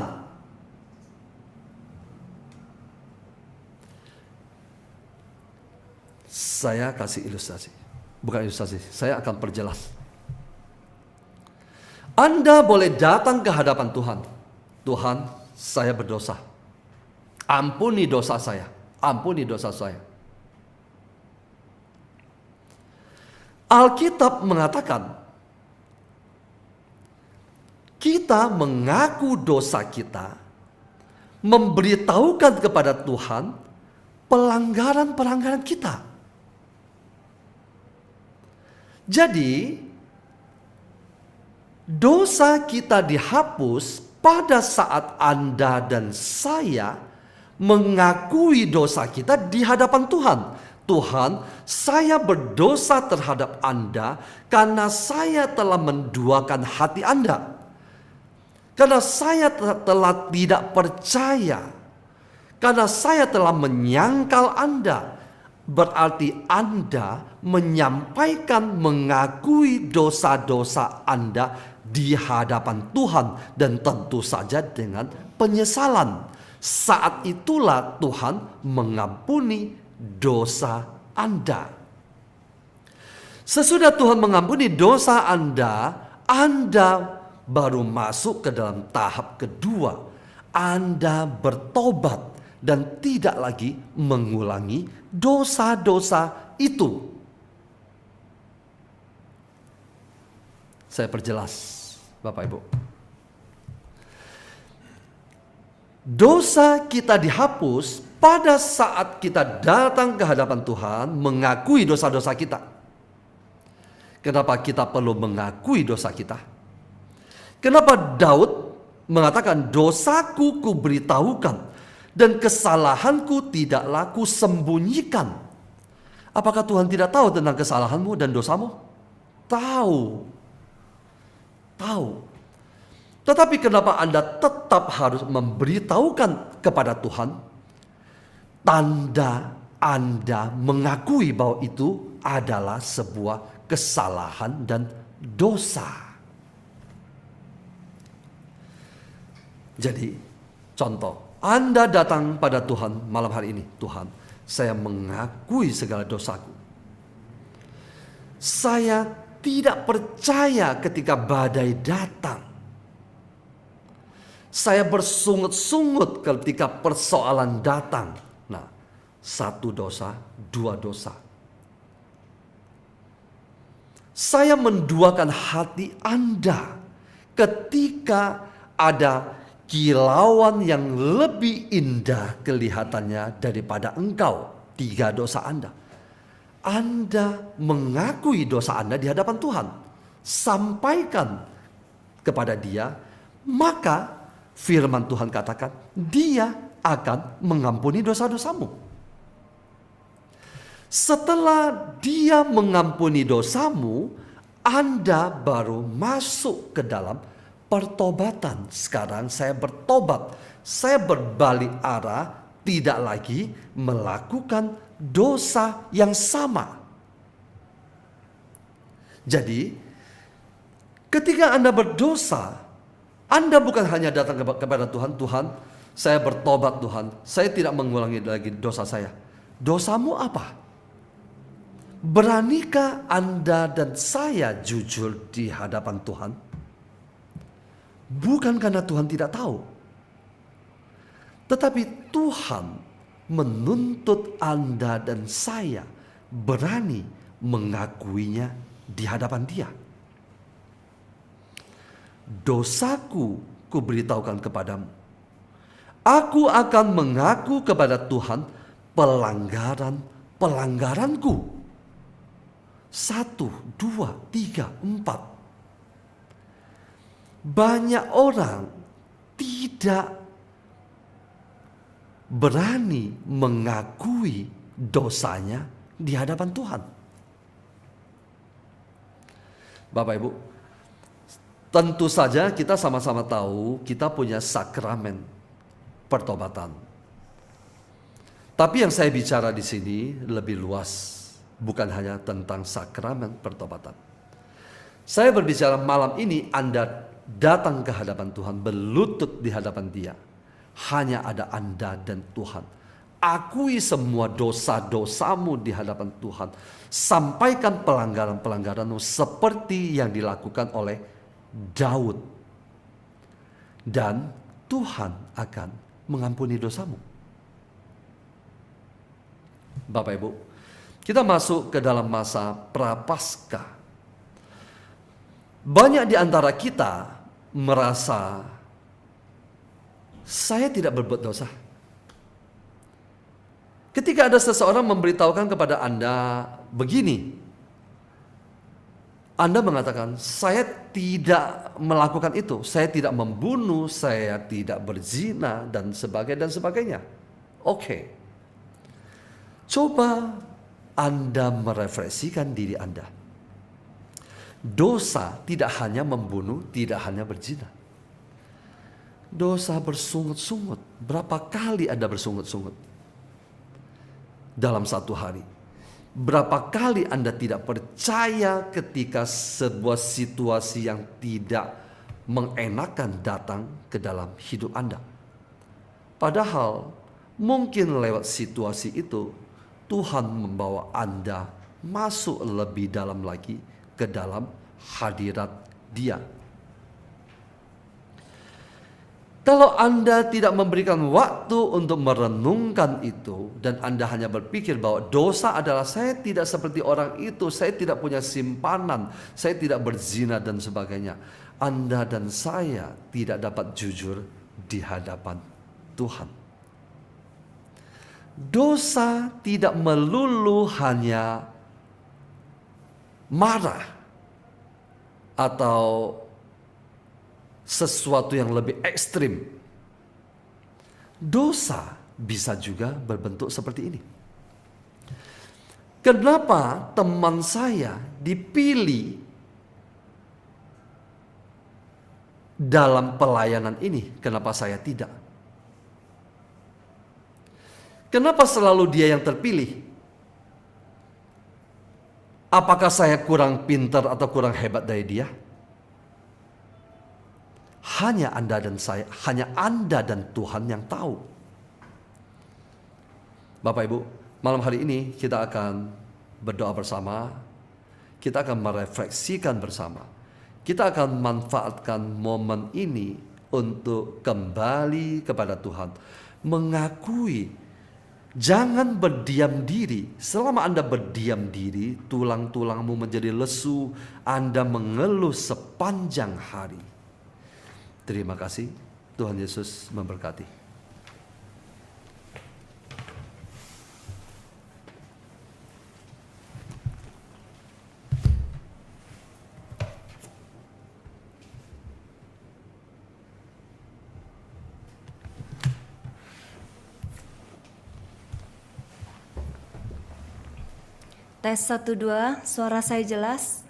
Saya kasih ilustrasi. Bukan ilustrasi, saya akan perjelas. Anda boleh datang ke hadapan Tuhan. Tuhan, saya berdosa. Ampuni dosa saya. Ampuni dosa saya. Alkitab mengatakan, kita mengaku dosa kita, memberitahukan kepada Tuhan pelanggaran-pelanggaran kita. Jadi, dosa kita dihapus pada saat Anda dan saya mengakui dosa kita di hadapan Tuhan. Tuhan, saya berdosa terhadap Anda karena saya telah menduakan hati Anda. Karena saya telah tidak percaya. Karena saya telah menyangkal Anda. Berarti Anda menyampaikan, mengakui dosa-dosa Anda di hadapan Tuhan. Dan tentu saja dengan penyesalan. Saat itulah Tuhan mengampuni dosa Anda. Sesudah Tuhan mengampuni dosa Anda, Anda baru masuk ke dalam tahap kedua. Anda bertobat dan tidak lagi mengulangi dosa-dosa itu. Saya perjelas, Bapak Ibu. Dosa kita dihapus pada saat kita datang ke hadapan Tuhan mengakui dosa-dosa kita. Kenapa kita perlu mengakui dosa kita? Kenapa Daud mengatakan, dosaku kuberitahukan dan kesalahanku tidaklah kusembunyikan. Apakah Tuhan tidak tahu tentang kesalahanmu dan dosamu? Tahu. Tetapi kenapa Anda tetap harus memberitahukan kepada Tuhan? Tanda Anda mengakui bahwa itu adalah sebuah kesalahan dan dosa. Jadi, contoh, Anda datang pada Tuhan malam hari ini. Tuhan, saya mengakui segala dosaku. Saya tidak percaya ketika badai datang. Saya bersungut-sungut ketika persoalan datang. Nah, 1 dosa, 2 dosa. Saya menduakan hati Anda ketika ada kilauan yang lebih indah kelihatannya daripada engkau. 3 dosa Anda. Anda mengakui dosa Anda di hadapan Tuhan. Sampaikan kepada Dia, maka firman Tuhan katakan, Dia akan mengampuni dosa-dosamu. Setelah Dia mengampuni dosamu, Anda baru masuk ke dalam pertobatan. Sekarang saya bertobat, saya berbalik arah, tidak lagi melakukan dosa yang sama. Jadi, ketika Anda berdosa, Anda bukan hanya datang kepada Tuhan, Tuhan, saya bertobat Tuhan, saya tidak mengulangi lagi dosa saya. Dosamu apa? Beranikah Anda dan saya jujur di hadapan Tuhan? Bukan karena Tuhan tidak tahu, tetapi Tuhan menuntut Anda dan saya berani mengakuinya di hadapan Dia. Dosaku kuberitahukan kepadamu. Aku akan mengaku kepada Tuhan pelanggaranku. 1, 2, 3, 4. Banyak orang tidak berani mengakui dosanya di hadapan Tuhan. Bapak Ibu, tentu saja kita sama-sama tahu kita punya sakramen pertobatan. Tapi yang saya bicara di sini lebih luas, bukan hanya tentang sakramen pertobatan. Saya berbicara malam ini Anda datang ke hadapan Tuhan, berlutut di hadapan Dia. Hanya ada Anda dan Tuhan. Akui semua dosa-dosamu di hadapan Tuhan. Sampaikan pelanggaran-pelanggaranmu seperti yang dilakukan oleh Daud. Dan Tuhan akan mengampuni dosamu. Bapak Ibu, kita masuk ke dalam masa Prapaskah. Banyak di antara kita merasa saya tidak berbuat dosa. Ketika ada seseorang memberitahukan kepada Anda begini, Anda mengatakan, saya tidak melakukan itu, saya tidak membunuh, saya tidak berzina, dan sebagainya. Oke. Coba Anda merefleksikan diri Anda. Dosa tidak hanya membunuh, tidak hanya berzina. Dosa bersungut-sungut. Berapa kali Anda bersungut-sungut dalam satu hari? Berapa kali Anda tidak percaya ketika sebuah situasi yang tidak mengenakan datang ke dalam hidup Anda? Padahal mungkin lewat situasi itu Tuhan membawa Anda masuk lebih dalam lagi ke dalam hadirat Dia. Kalau Anda tidak memberikan waktu untuk merenungkan itu, dan Anda hanya berpikir bahwa dosa adalah saya tidak seperti orang itu, saya tidak punya simpanan, saya tidak berzina dan sebagainya, Anda dan saya tidak dapat jujur di hadapan Tuhan. Dosa tidak melulu hanya marah atau sesuatu yang lebih ekstrim. Dosa bisa juga berbentuk seperti ini. Kenapa teman saya dipilih dalam pelayanan ini? Kenapa saya tidak? Kenapa selalu dia yang terpilih? Apakah saya kurang pintar atau kurang hebat dari dia? Hanya Anda dan saya, hanya Anda dan Tuhan yang tahu. Bapak Ibu, malam hari ini kita akan berdoa bersama. Kita akan merefleksikan bersama. Kita akan manfaatkan momen ini untuk kembali kepada Tuhan. Mengakui, jangan berdiam diri. Selama Anda berdiam diri, tulang-tulangmu menjadi lesu, Anda mengeluh sepanjang hari. Terima kasih, Tuhan Yesus memberkati. Tes 1, 2, suara saya jelas?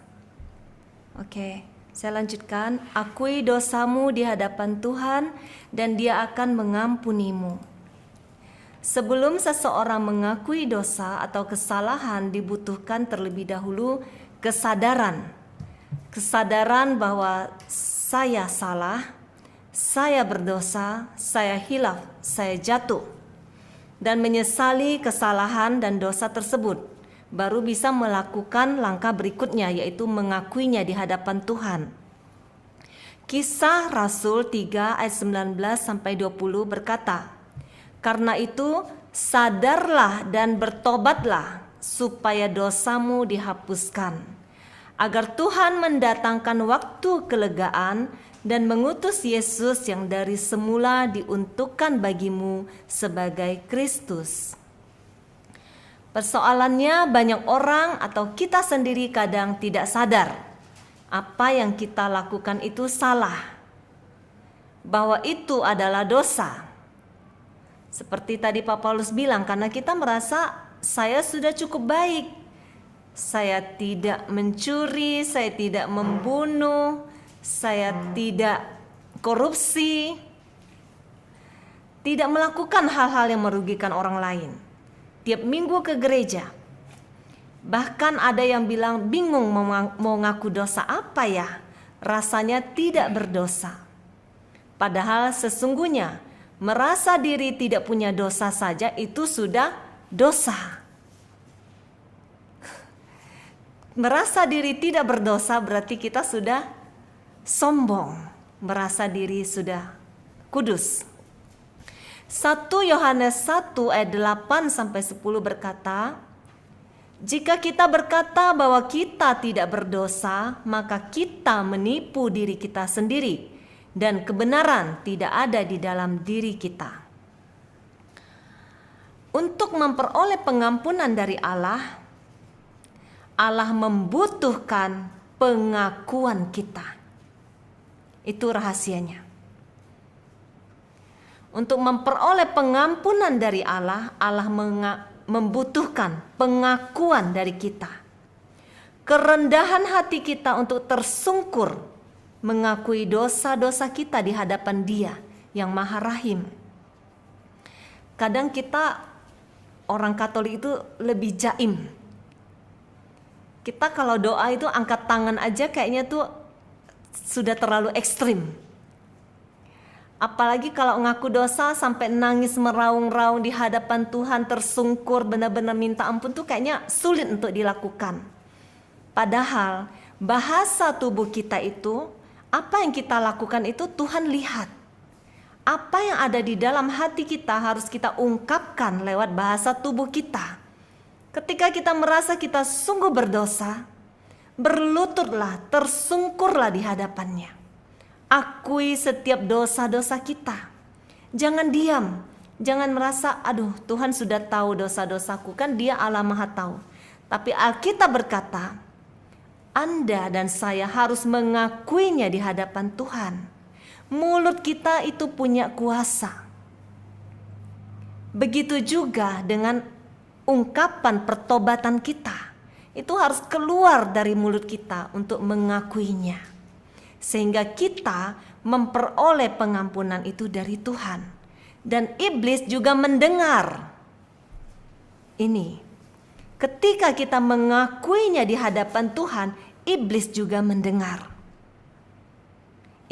Oke, saya lanjutkan. Akui dosamu di hadapan Tuhan dan Dia akan mengampunimu. Sebelum seseorang mengakui dosa atau kesalahan, dibutuhkan terlebih dahulu kesadaran. Kesadaran bahwa saya salah, saya berdosa, saya hilaf, saya jatuh. Dan menyesali kesalahan dan dosa tersebut. Baru bisa melakukan langkah berikutnya, yaitu mengakuinya di hadapan Tuhan. Kisah Rasul 3 ayat 19-20 berkata, "Karena itu sadarlah dan bertobatlah supaya dosamu dihapuskan, agar Tuhan mendatangkan waktu kelegaan dan mengutus Yesus yang dari semula diuntukkan bagimu sebagai Kristus." Persoalannya, banyak orang atau kita sendiri kadang tidak sadar apa yang kita lakukan itu salah, bahwa itu adalah dosa. Seperti tadi Pak Paulus bilang, karena kita merasa saya sudah cukup baik, saya tidak mencuri, saya tidak membunuh, saya tidak korupsi, tidak melakukan hal-hal yang merugikan orang lain. Tiap minggu ke gereja. Bahkan ada yang bilang bingung mau ngaku dosa apa ya. Rasanya tidak berdosa. Padahal sesungguhnya merasa diri tidak punya dosa saja itu sudah dosa. Merasa diri tidak berdosa berarti kita sudah sombong. Merasa diri sudah kudus. 1 Yohanes 1 ayat 8-10 berkata, "Jika kita berkata bahwa kita tidak berdosa, maka kita menipu diri kita sendiri dan kebenaran tidak ada di dalam diri kita." Untuk memperoleh pengampunan dari Allah, Allah membutuhkan pengakuan kita. Itu rahasianya. Untuk memperoleh pengampunan dari Allah, Allah membutuhkan pengakuan dari kita. Kerendahan hati kita untuk tersungkur mengakui dosa-dosa kita di hadapan Dia yang Maha Rahim. Kadang kita orang Katolik itu lebih jaim. Kita kalau doa itu angkat tangan aja kayaknya tuh sudah terlalu ekstrim. Apalagi kalau ngaku dosa sampai nangis meraung-raung di hadapan Tuhan, tersungkur benar-benar minta ampun tuh kayaknya sulit untuk dilakukan. Padahal bahasa tubuh kita itu, apa yang kita lakukan itu Tuhan lihat. Apa yang ada di dalam hati kita harus kita ungkapkan lewat bahasa tubuh kita. Ketika kita merasa kita sungguh berdosa, berlututlah, tersungkurlah di hadapannya. Akui setiap dosa-dosa kita. Jangan diam. Jangan merasa, aduh Tuhan sudah tahu dosa-dosaku. Kan Dia Allah Maha tahu. Tapi Alkitab berkata, Anda dan saya harus mengakuinya di hadapan Tuhan. Mulut kita itu punya kuasa. Begitu juga dengan ungkapan pertobatan kita. Itu harus keluar dari mulut kita untuk mengakuinya. Sehingga kita memperoleh pengampunan itu dari Tuhan. Dan iblis juga mendengar. Ini, ketika kita mengakuinya di hadapan Tuhan, iblis juga mendengar.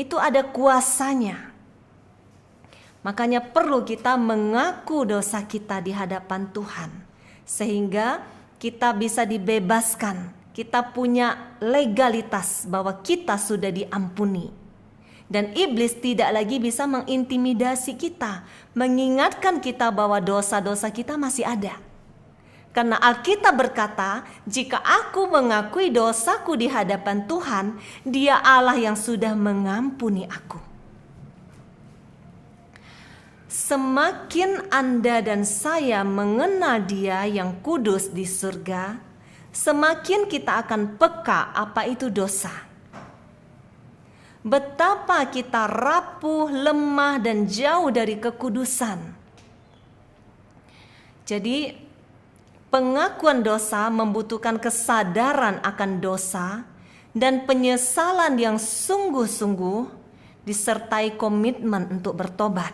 Itu ada kuasanya. Makanya perlu kita mengaku dosa kita di hadapan Tuhan. Sehingga kita bisa dibebaskan. Kita punya legalitas bahwa kita sudah diampuni. Dan iblis tidak lagi bisa mengintimidasi kita, mengingatkan kita bahwa dosa-dosa kita masih ada. Karena Alkitab berkata, jika aku mengakui dosaku di hadapan Tuhan, Dia Allah yang sudah mengampuni aku. Semakin Anda dan saya mengenal Dia yang kudus di surga, semakin kita akan peka apa itu dosa. Betapa kita rapuh, lemah, dan jauh dari kekudusan. Jadi, pengakuan dosa membutuhkan kesadaran akan dosa dan penyesalan yang sungguh-sungguh disertai komitmen untuk bertobat.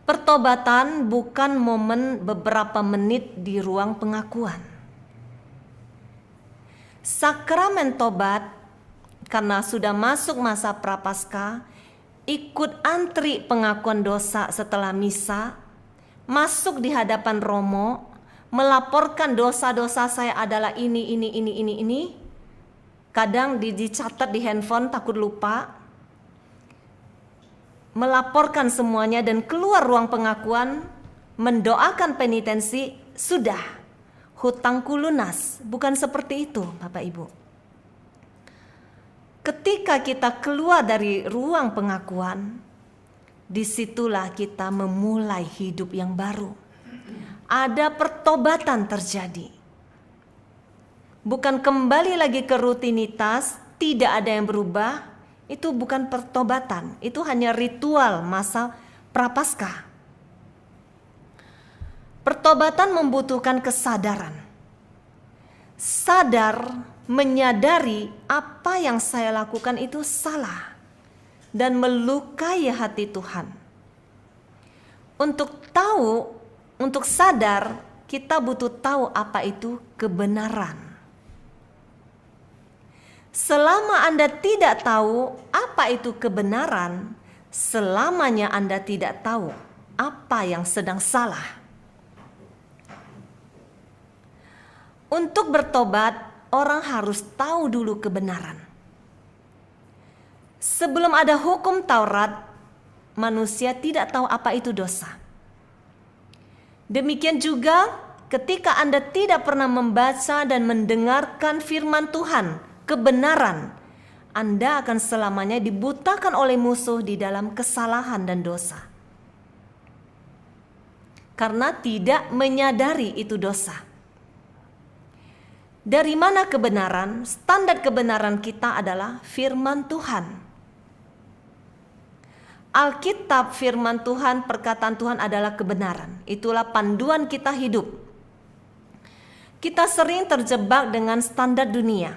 Pertobatan bukan momen beberapa menit di ruang pengakuan. Sakramen tobat karena sudah masuk masa prapaskah, ikut antri pengakuan dosa setelah misa, masuk di hadapan Romo, melaporkan dosa-dosa saya adalah ini. Kadang dicatat di handphone takut lupa. Melaporkan semuanya dan keluar ruang pengakuan, mendoakan penitensi, sudah. Hutangku lunas. Bukan seperti itu, Bapak Ibu. Ketika kita keluar dari ruang pengakuan, disitulah kita memulai hidup yang baru. Ada pertobatan terjadi. Bukan kembali lagi ke rutinitas, tidak ada yang berubah. Itu bukan pertobatan, itu hanya ritual masa prapaskah. Pertobatan membutuhkan kesadaran. Sadar, menyadari apa yang saya lakukan itu salah dan melukai hati Tuhan. Untuk sadar, kita butuh tahu apa itu kebenaran. Selama Anda tidak tahu apa itu kebenaran, selamanya Anda tidak tahu apa yang sedang salah. Untuk bertobat, orang harus tahu dulu kebenaran. Sebelum ada hukum Taurat, manusia tidak tahu apa itu dosa. Demikian juga ketika Anda tidak pernah membaca dan mendengarkan firman Tuhan, kebenaran, Anda akan selamanya dibutakan oleh musuh di dalam kesalahan dan dosa. Karena tidak menyadari itu dosa. Dari mana kebenaran? Standar kebenaran kita adalah firman Tuhan. Alkitab, firman Tuhan, perkataan Tuhan adalah kebenaran. Itulah panduan kita hidup. Kita sering terjebak dengan standar dunia.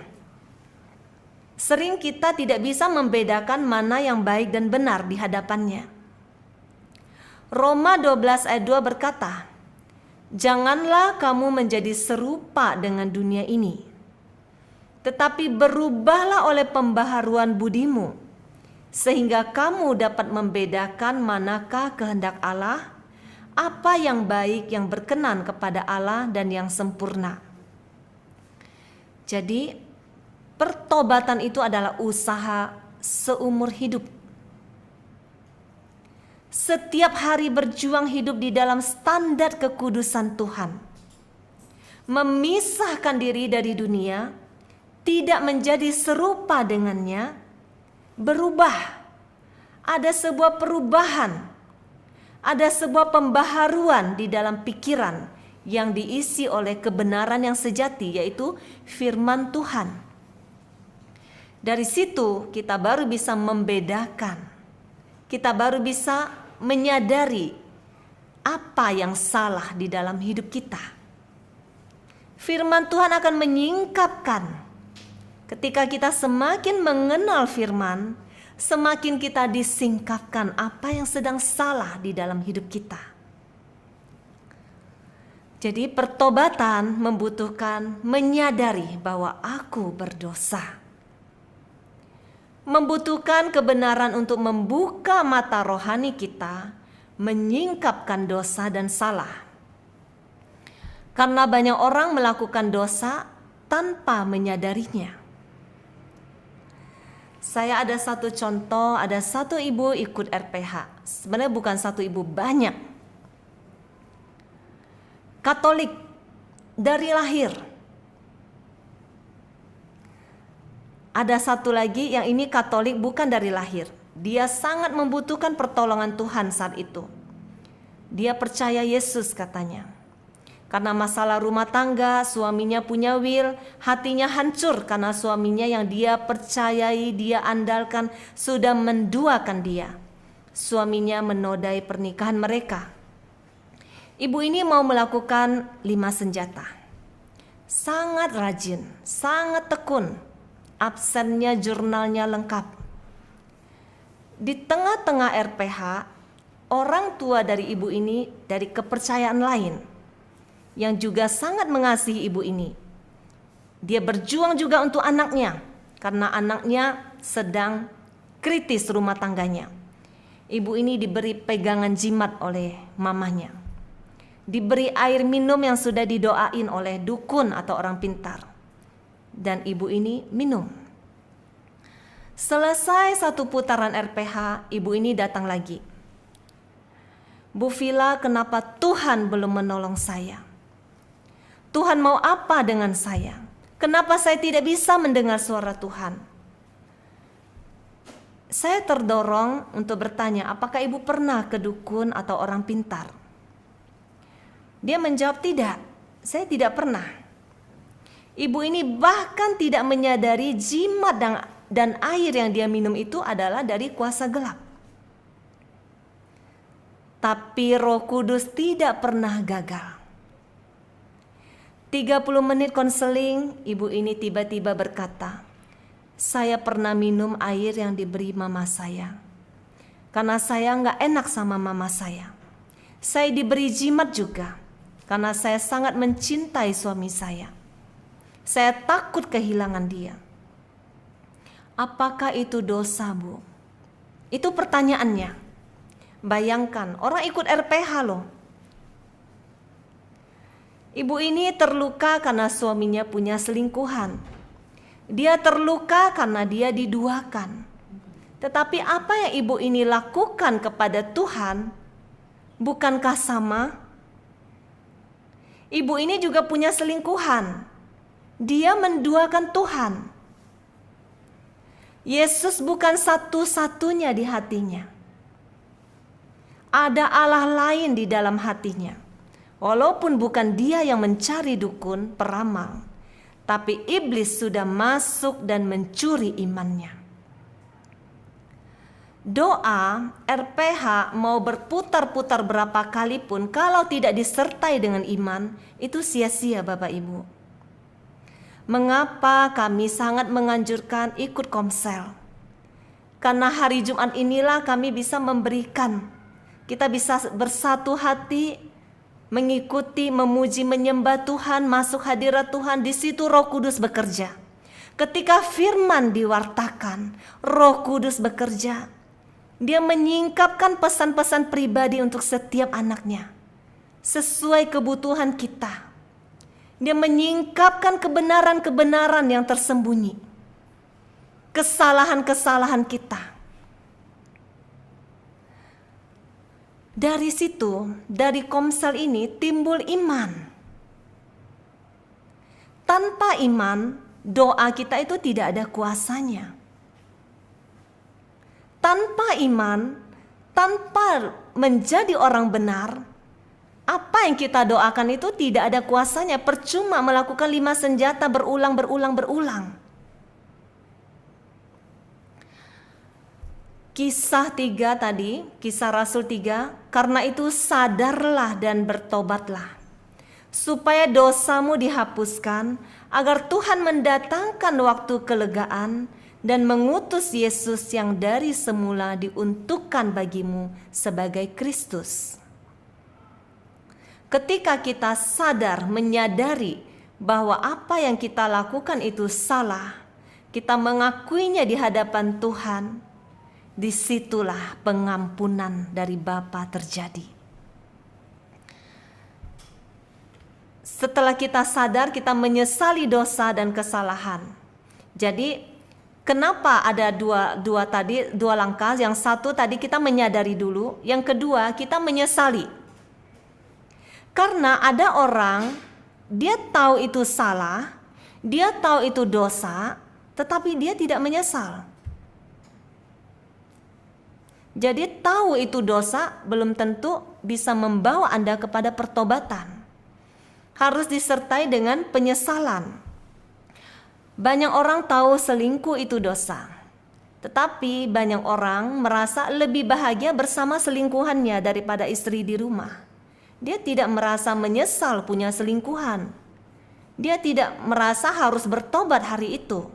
Sering kita tidak bisa membedakan mana yang baik dan benar di hadapannya. Roma 12 ayat 2 berkata, janganlah kamu menjadi serupa dengan dunia ini, tetapi berubahlah oleh pembaharuan budimu, sehingga kamu dapat membedakan manakah kehendak Allah, apa yang baik, yang berkenan kepada Allah, dan yang sempurna. Jadi, pertobatan itu adalah usaha seumur hidup. Setiap hari berjuang hidup di dalam standar kekudusan Tuhan. Memisahkan diri dari dunia, tidak menjadi serupa dengannya, berubah. Ada sebuah perubahan, ada sebuah pembaharuan di dalam pikiran yang diisi oleh kebenaran yang sejati, yaitu firman Tuhan. Dari situ kita baru bisa membedakan, kita baru bisa menyadari apa yang salah di dalam hidup kita. Firman Tuhan akan menyingkapkan. Ketika kita semakin mengenal firman, semakin kita disingkapkan apa yang sedang salah di dalam hidup kita. Jadi pertobatan membutuhkan menyadari bahwa aku berdosa. Membutuhkan kebenaran untuk membuka mata rohani kita, menyingkapkan dosa dan salah. Karena banyak orang melakukan dosa tanpa menyadarinya. Saya ada satu contoh, ada satu ibu ikut RPH. Sebenarnya bukan satu ibu, banyak. Katolik dari lahir. Ada satu lagi yang ini Katolik bukan dari lahir. Dia sangat membutuhkan pertolongan Tuhan saat itu. Dia percaya Yesus katanya. Karena masalah rumah tangga, suaminya punya wil, hatinya hancur karena suaminya yang dia percayai, dia andalkan sudah menduakan dia. Suaminya menodai pernikahan mereka. Ibu ini mau melakukan 5 senjata. Sangat rajin, sangat tekun. Absennya, jurnalnya lengkap. Di tengah-tengah RPH, orang tua dari ibu ini dari kepercayaan lain yang juga sangat mengasihi ibu ini. Dia berjuang juga untuk anaknya karena anaknya sedang kritis rumah tangganya. Ibu ini diberi pegangan jimat oleh mamanya. Diberi air minum yang sudah didoain oleh dukun atau orang pintar. Dan ibu ini minum. Selesai satu putaran RPH, ibu ini datang lagi. Bu Vila, kenapa Tuhan belum menolong saya? Tuhan mau apa dengan saya? Kenapa saya tidak bisa mendengar suara Tuhan? Saya terdorong untuk bertanya, apakah ibu pernah ke dukun atau orang pintar? Dia menjawab, tidak, saya tidak pernah. Ibu ini bahkan tidak menyadari jimat dan air yang dia minum itu adalah dari kuasa gelap. Tapi Roh Kudus tidak pernah gagal. 30 menit konseling, ibu ini tiba-tiba berkata, saya pernah minum air yang diberi mama saya. Karena saya nggak enak sama mama saya. Saya diberi jimat juga, karena saya sangat mencintai suami saya. Saya takut kehilangan dia. Apakah itu dosa, Bu? Itu pertanyaannya. Bayangkan, orang ikut RPH loh. Ibu ini terluka karena suaminya punya selingkuhan. Dia terluka karena dia diduakan. Tetapi apa yang ibu ini lakukan kepada Tuhan, bukankah sama? Ibu ini juga punya selingkuhan. Dia menduakan Tuhan. Yesus bukan satu-satunya di hatinya. Ada Allah lain di dalam hatinya. Walaupun bukan dia yang mencari dukun, peramal, tapi iblis sudah masuk dan mencuri imannya. Doa RPH mau berputar-putar berapa kali pun, kalau tidak disertai dengan iman, itu sia-sia Bapak Ibu. Mengapa kami sangat menganjurkan ikut komsel? Karena hari Jumat inilah kami bisa memberikan. Kita bisa bersatu hati, mengikuti, memuji, menyembah Tuhan, masuk hadirat Tuhan. Di situ Roh Kudus bekerja. Ketika firman diwartakan, Roh Kudus bekerja. Dia menyingkapkan pesan-pesan pribadi untuk setiap anaknya, sesuai kebutuhan kita. Dia menyingkapkan kebenaran-kebenaran yang tersembunyi, kesalahan-kesalahan kita. Dari situ, dari komsel ini timbul iman. Tanpa iman, doa kita itu tidak ada kuasanya. Tanpa iman, tanpa menjadi orang benar, apa yang kita doakan itu tidak ada kuasanya. Percuma melakukan 5 senjata berulang. Kisah 3 tadi, Kisah Rasul 3, karena itu sadarlah dan bertobatlah, supaya dosamu dihapuskan, agar Tuhan mendatangkan waktu kelegaan dan mengutus Yesus yang dari semula diuntukkan bagimu sebagai Kristus. Ketika kita sadar, menyadari bahwa apa yang kita lakukan itu salah, kita mengakuinya di hadapan Tuhan, disitulah pengampunan dari Bapa terjadi. Setelah kita sadar, kita menyesali dosa dan kesalahan. Jadi Kenapa ada dua langkah? Yang satu tadi kita menyadari dulu, yang kedua kita menyesali. Karena ada orang, dia tahu itu salah, dia tahu itu dosa, tetapi dia tidak menyesal. Jadi tahu itu dosa belum tentu bisa membawa Anda kepada pertobatan. Harus disertai dengan penyesalan. Banyak orang tahu selingkuh itu dosa, tetapi banyak orang merasa lebih bahagia bersama selingkuhannya daripada istri di rumah. Dia tidak merasa menyesal punya selingkuhan. Dia tidak merasa harus bertobat hari itu.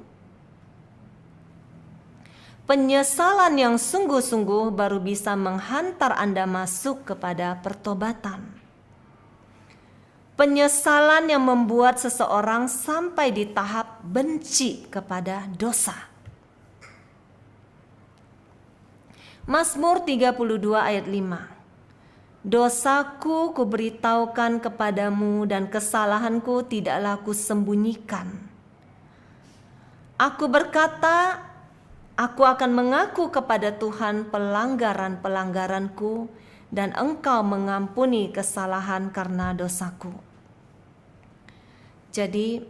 Penyesalan yang sungguh-sungguh baru bisa menghantar Anda masuk kepada pertobatan. Penyesalan yang membuat seseorang sampai di tahap benci kepada dosa. Mazmur 32 ayat 5. Dosaku kuberitahukan kepadamu dan kesalahanku tidaklah kusembunyikan. Aku berkata, aku akan mengaku kepada Tuhan pelanggaran-pelanggaranku dan Engkau mengampuni kesalahan karena dosaku. Jadi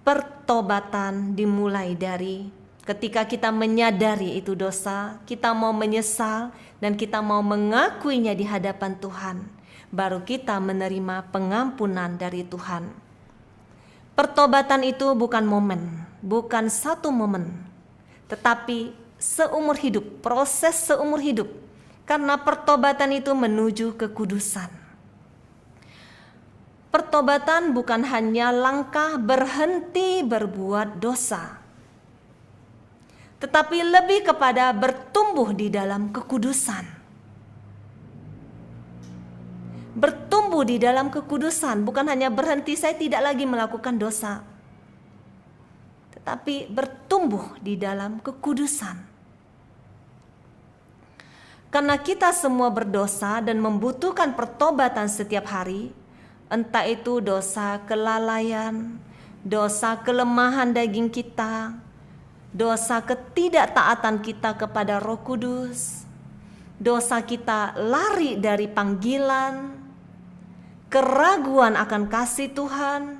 pertobatan dimulai dari ketika kita menyadari itu dosa, kita mau menyesal dan kita mau mengakuinya di hadapan Tuhan, baru kita menerima pengampunan dari Tuhan. Pertobatan itu bukan momen, bukan satu momen, tetapi seumur hidup, proses seumur hidup. Karena pertobatan itu menuju kekudusan. Pertobatan bukan hanya langkah berhenti berbuat dosa, tetapi lebih kepada bertumbuh di dalam kekudusan. Bertumbuh di dalam kekudusan bukan hanya berhenti, saya tidak lagi melakukan dosa, tetapi bertumbuh di dalam kekudusan. Karena kita semua berdosa dan membutuhkan pertobatan setiap hari, entah itu dosa kelalaian, dosa kelemahan daging kita, dosa ketidaktaatan kita kepada Roh Kudus, dosa kita lari dari panggilan, keraguan akan kasih Tuhan,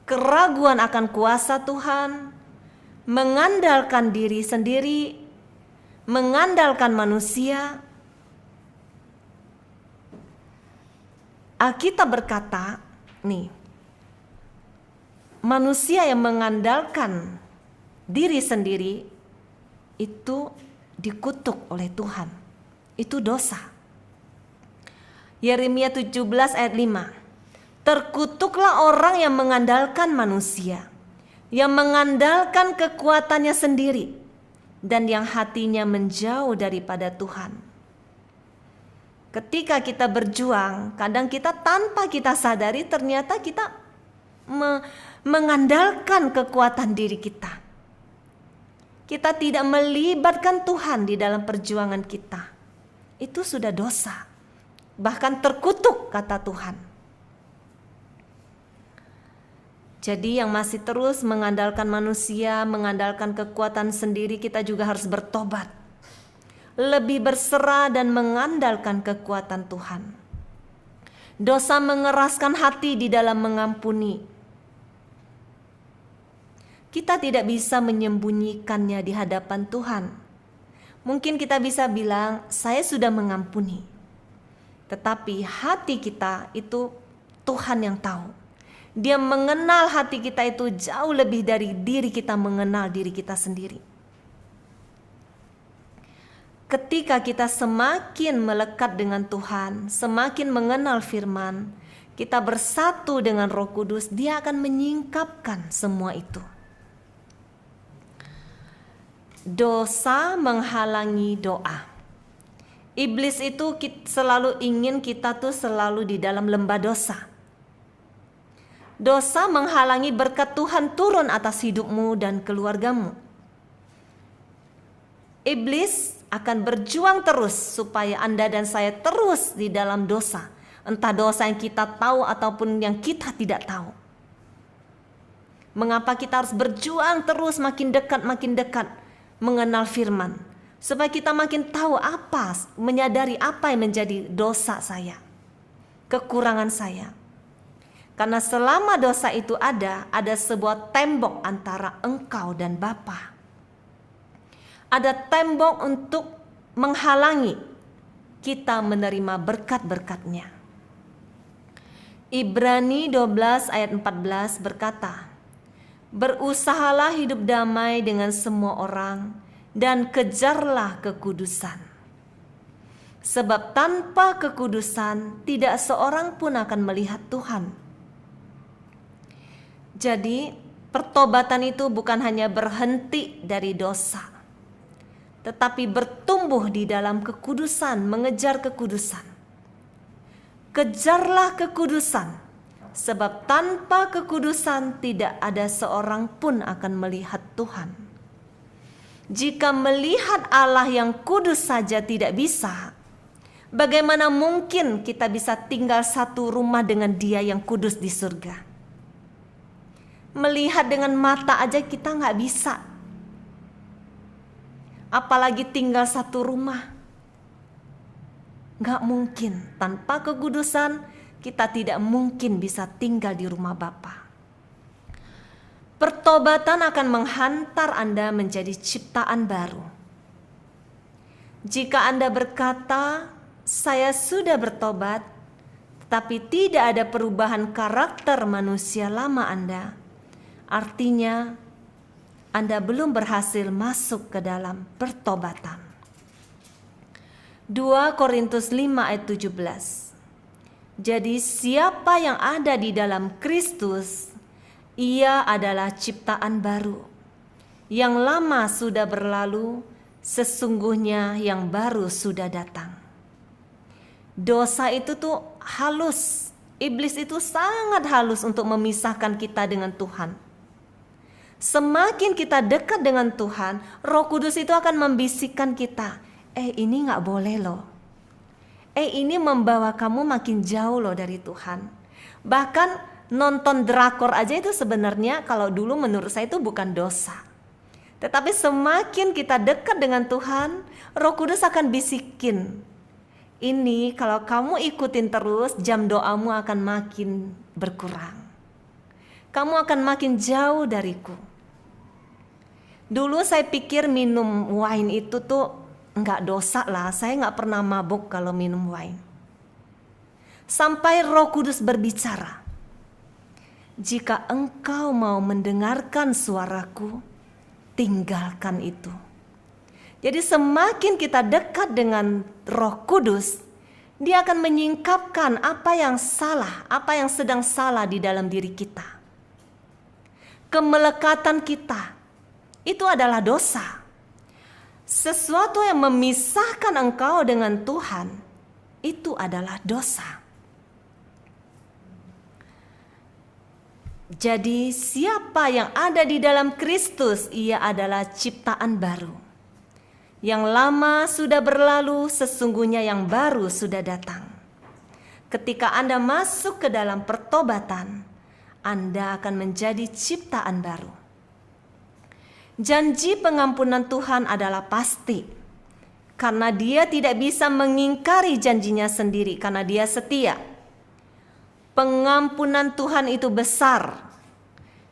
keraguan akan kuasa Tuhan, mengandalkan diri sendiri, mengandalkan manusia. Alkitab berkata, manusia yang mengandalkan diri sendiri itu dikutuk oleh Tuhan. Itu dosa. Yeremia 17 ayat 5. Terkutuklah orang yang mengandalkan manusia, yang mengandalkan kekuatannya sendiri, dan yang hatinya menjauh daripada Tuhan. Ketika kita berjuang, kadang kita tanpa kita sadari ternyata kita mengandalkan kekuatan diri kita. Kita tidak melibatkan Tuhan di dalam perjuangan kita. Itu sudah dosa. Bahkan terkutuk kata Tuhan. Jadi yang masih terus mengandalkan manusia, mengandalkan kekuatan sendiri, kita juga harus bertobat. Lebih berserah dan mengandalkan kekuatan Tuhan. Dosa mengeraskan hati di dalam mengampuni. Kita tidak bisa menyembunyikannya di hadapan Tuhan. Mungkin kita bisa bilang, saya sudah mengampuni. Tetapi hati kita itu Tuhan yang tahu. Dia mengenal hati kita itu jauh lebih dari diri kita mengenal diri kita sendiri. Ketika kita semakin melekat dengan Tuhan, semakin mengenal firman, kita bersatu dengan Roh Kudus, Dia akan menyingkapkan semua itu. Dosa menghalangi doa. Iblis itu selalu ingin kita tuh selalu di dalam lembah dosa. Dosa menghalangi berkat Tuhan turun atas hidupmu dan keluargamu. Iblis akan berjuang terus supaya Anda dan saya terus di dalam dosa. Entah dosa yang kita tahu ataupun yang kita tidak tahu. Mengapa kita harus berjuang terus makin dekat mengenal firman, supaya kita makin tahu menyadari apa yang menjadi dosa saya, kekurangan saya. Karena selama dosa itu ada sebuah tembok antara engkau dan Bapa. Ada tembok untuk menghalangi kita menerima berkat-berkat-Nya. Ibrani 12 ayat 14 berkata, berusahalah hidup damai dengan semua orang dan kejarlah kekudusan. Sebab tanpa kekudusan tidak seorang pun akan melihat Tuhan. Jadi pertobatan itu bukan hanya berhenti dari dosa, tetapi bertumbuh di dalam kekudusan, mengejar kekudusan. Kejarlah kekudusan. Sebab tanpa kekudusan tidak ada seorang pun akan melihat Tuhan. Jika melihat Allah yang kudus saja tidak bisa, bagaimana mungkin kita bisa tinggal satu rumah dengan Dia yang kudus di surga? Melihat dengan mata aja kita nggak bisa, apalagi tinggal satu rumah. Nggak mungkin. Tanpa kekudusan kita tidak mungkin bisa tinggal di rumah Bapa. Pertobatan akan menghantar Anda menjadi ciptaan baru. Jika Anda berkata, saya sudah bertobat, tetapi tidak ada perubahan karakter manusia lama Anda, artinya Anda belum berhasil masuk ke dalam pertobatan. 2 Korintus 5 ayat 17. Jadi siapa yang ada di dalam Kristus, ia adalah ciptaan baru. Yang lama sudah berlalu, sesungguhnya yang baru sudah datang. Dosa itu tuh halus. Iblis itu sangat halus untuk memisahkan kita dengan Tuhan. Semakin kita dekat dengan Tuhan, Roh Kudus itu akan membisikkan kita, ini gak boleh loh. Ini membawa kamu makin jauh loh dari Tuhan. Bahkan nonton drakor aja itu sebenarnya kalau dulu menurut saya itu bukan dosa. Tetapi semakin kita dekat dengan Tuhan, Roh Kudus akan bisikin, ini kalau kamu ikutin terus, jam doamu akan makin berkurang. Kamu akan makin jauh dariku. Dulu saya pikir minum wine itu tuh enggak dosa lah, saya enggak pernah mabuk kalau minum wine. Sampai Roh Kudus berbicara, jika engkau mau mendengarkan suaraku, tinggalkan itu. Jadi semakin kita dekat dengan Roh Kudus, Dia akan menyingkapkan apa yang salah, apa yang sedang salah di dalam diri kita. Kemelekatan kita, itu adalah dosa. Sesuatu yang memisahkan engkau dengan Tuhan, itu adalah dosa. Jadi siapa yang ada di dalam Kristus, ia adalah ciptaan baru. Yang lama sudah berlalu, sesungguhnya yang baru sudah datang. Ketika Anda masuk ke dalam pertobatan, Anda akan menjadi ciptaan baru. Janji pengampunan Tuhan adalah pasti, karena Dia tidak bisa mengingkari janjinya sendiri, karena Dia setia. Pengampunan Tuhan itu besar.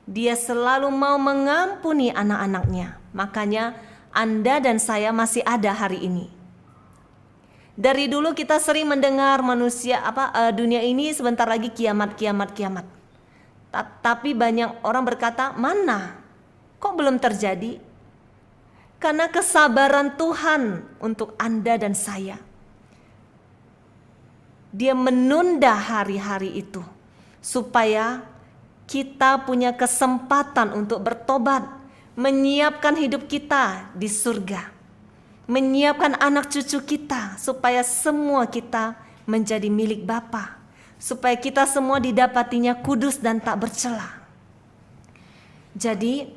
Dia selalu mau mengampuni anak-anaknya. Makanya Anda dan saya masih ada hari ini. Dari dulu kita sering mendengar dunia ini sebentar lagi kiamat. Tapi banyak orang berkata, mana? Kok belum terjadi? Karena kesabaran Tuhan untuk Anda dan saya. Dia menunda hari-hari itu supaya kita punya kesempatan untuk bertobat, menyiapkan hidup kita di surga, menyiapkan anak cucu kita supaya semua kita menjadi milik Bapa, supaya kita semua didapatinya kudus dan tak bercela. Jadi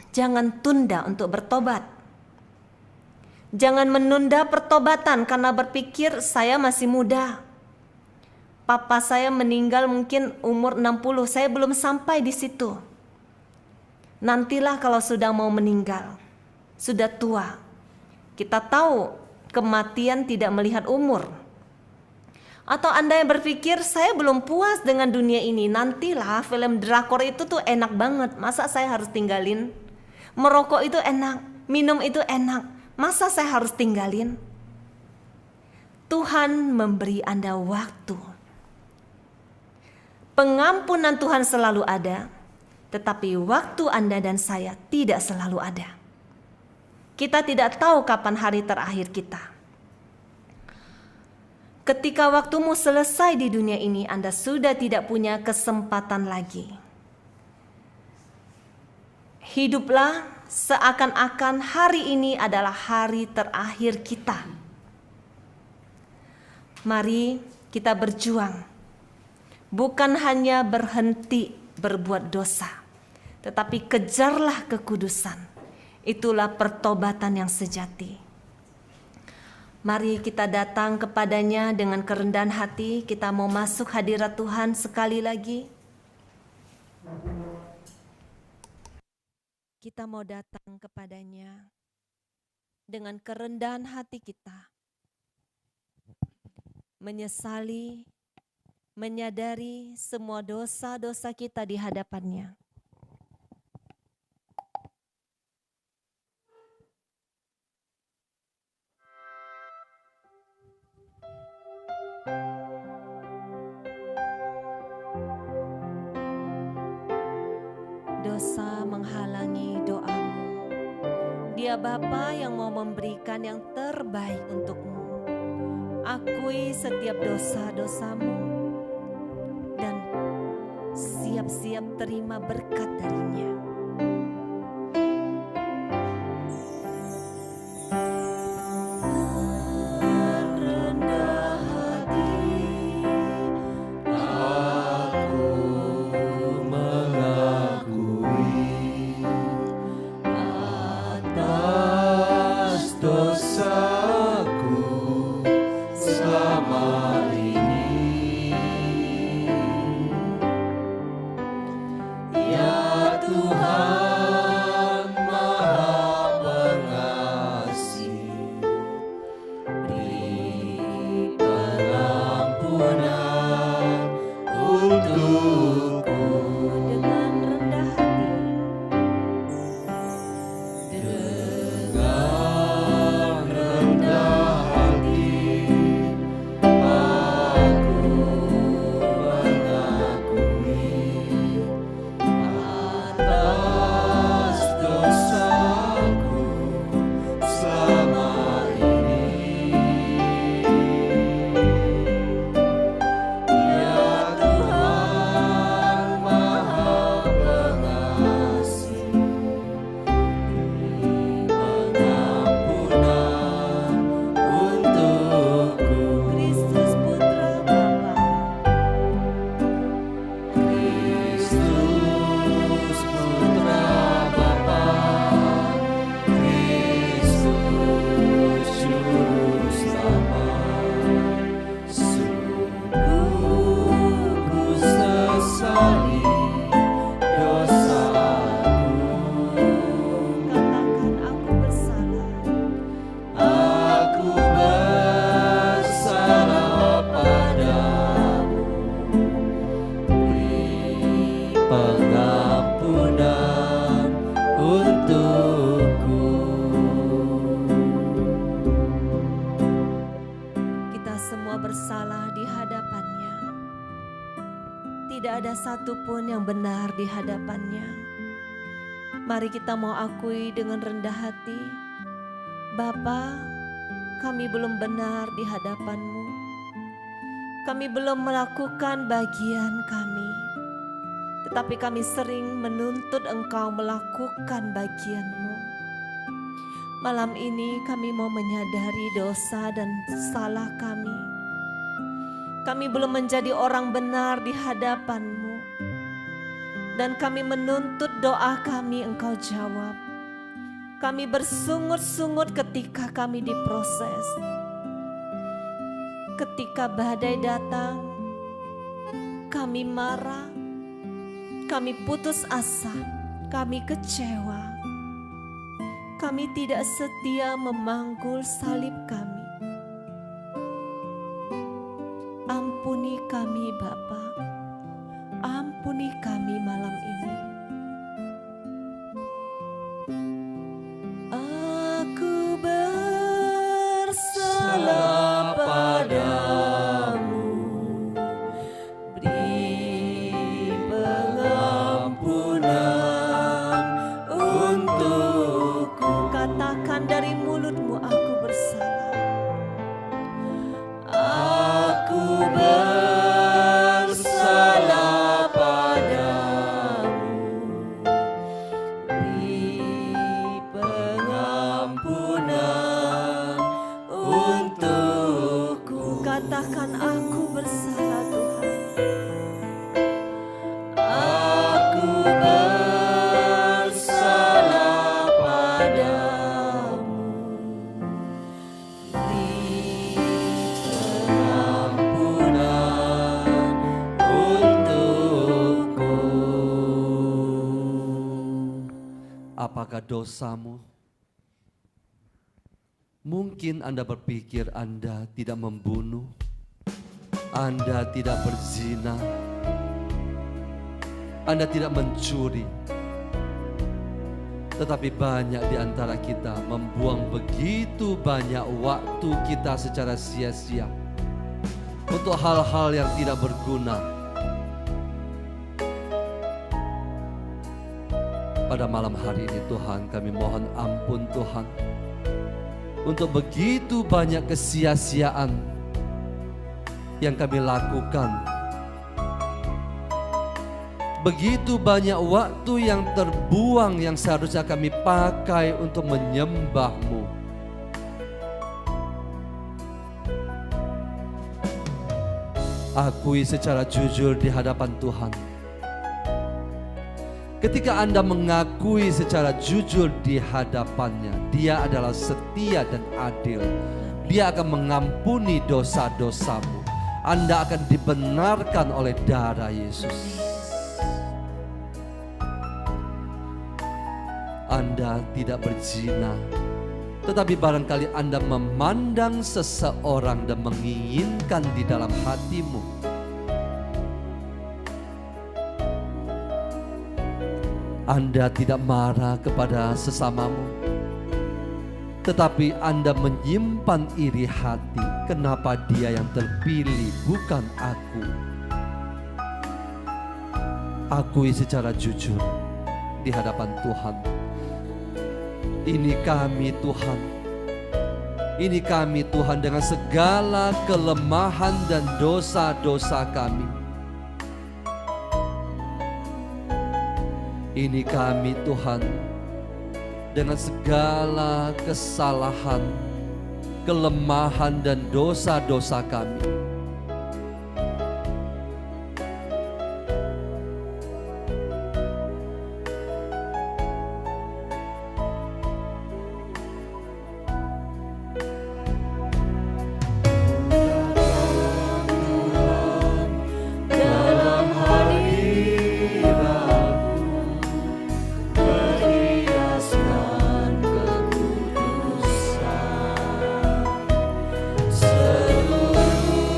jangan tunda untuk bertobat. Jangan menunda pertobatan karena berpikir saya masih muda. Papa saya meninggal mungkin umur 60, saya belum sampai di situ. Nantilah kalau sudah mau meninggal, sudah tua. Kita tahu kematian tidak melihat umur. Atau Anda yang berpikir, saya belum puas dengan dunia ini, nantilah film drakor itu tuh enak banget, masa saya harus tinggalin? Merokok itu enak, minum itu enak, masa saya harus tinggalin? Tuhan memberi Anda waktu. Pengampunan Tuhan selalu ada, tetapi waktu Anda dan saya tidak selalu ada. Kita tidak tahu kapan hari terakhir kita. Ketika waktumu selesai di dunia ini, Anda sudah tidak punya kesempatan lagi. Hiduplah seakan-akan hari ini adalah hari terakhir kita. Mari kita berjuang, bukan hanya berhenti berbuat dosa, tetapi kejarlah kekudusan. Itulah pertobatan yang sejati. Mari kita datang kepadanya dengan kerendahan hati. Kita mau masuk hadirat Tuhan sekali lagi. Kita mau datang kepadanya dengan kerendahan hati kita. Menyesali, menyadari semua dosa-dosa kita di hadapannya. Dosa menghalangi doamu. Dia Bapa yang mau memberikan yang terbaik untukmu. Akui setiap dosa-dosamu dan siap-siap terima berkat darinya. Satupun yang benar di hadapannya. Mari kita mau akui dengan rendah hati, Bapa, kami belum benar di hadapan-Mu. Kami belum melakukan bagian kami, tetapi kami sering menuntut Engkau melakukan bagian-Mu. Malam ini kami mau menyadari dosa dan salah kami. Kami belum menjadi orang benar di hadapan-Mu. Dan kami menuntut doa kami Engkau jawab. Kami bersungut-sungut ketika kami diproses. Ketika badai datang, kami marah, kami putus asa, kami kecewa. Kami tidak setia memanggul salib kami. Ampuni kami Bapa, ampuni kami malam ini. Aku bersalah padamu, beri pengampunan untukku. Katakan dari mulutmu, aku bersalah. Aku bersalah padamu, beri pengampunan untukku. Katakan aku bersalah Tuhan. Aku bersalah padamu, beri pengampunan untukku. Apakah dosamu? Mungkin Anda berpikir Anda tidak membunuh, Anda tidak berzina, Anda tidak mencuri. Tetapi banyak di antara kita membuang begitu banyak waktu kita secara sia-sia untuk hal-hal yang tidak berguna. Pada malam hari ini Tuhan, kami mohon ampun Tuhan untuk begitu banyak kesia-siaan yang kami lakukan. Begitu banyak waktu yang terbuang yang seharusnya kami pakai untuk menyembah-Mu. Akui secara jujur di hadapan Tuhan. Ketika Anda mengakui secara jujur di hadapannya, Dia adalah setia dan adil. Dia akan mengampuni dosa-dosamu. Anda akan dibenarkan oleh darah Yesus. Anda tidak berzina, tetapi barangkali Anda memandang seseorang dan menginginkan di dalam hatimu. Anda tidak marah kepada sesamamu, tetapi Anda menyimpan iri hati. Kenapa dia yang terpilih, bukan aku? Akui secara jujur di hadapan Tuhan. Ini kami Tuhan. Ini kami Tuhan dengan segala kelemahan dan dosa-dosa kami. Ini kami Tuhan dengan segala kesalahan, kelemahan dan dosa-dosa kami. Seluruh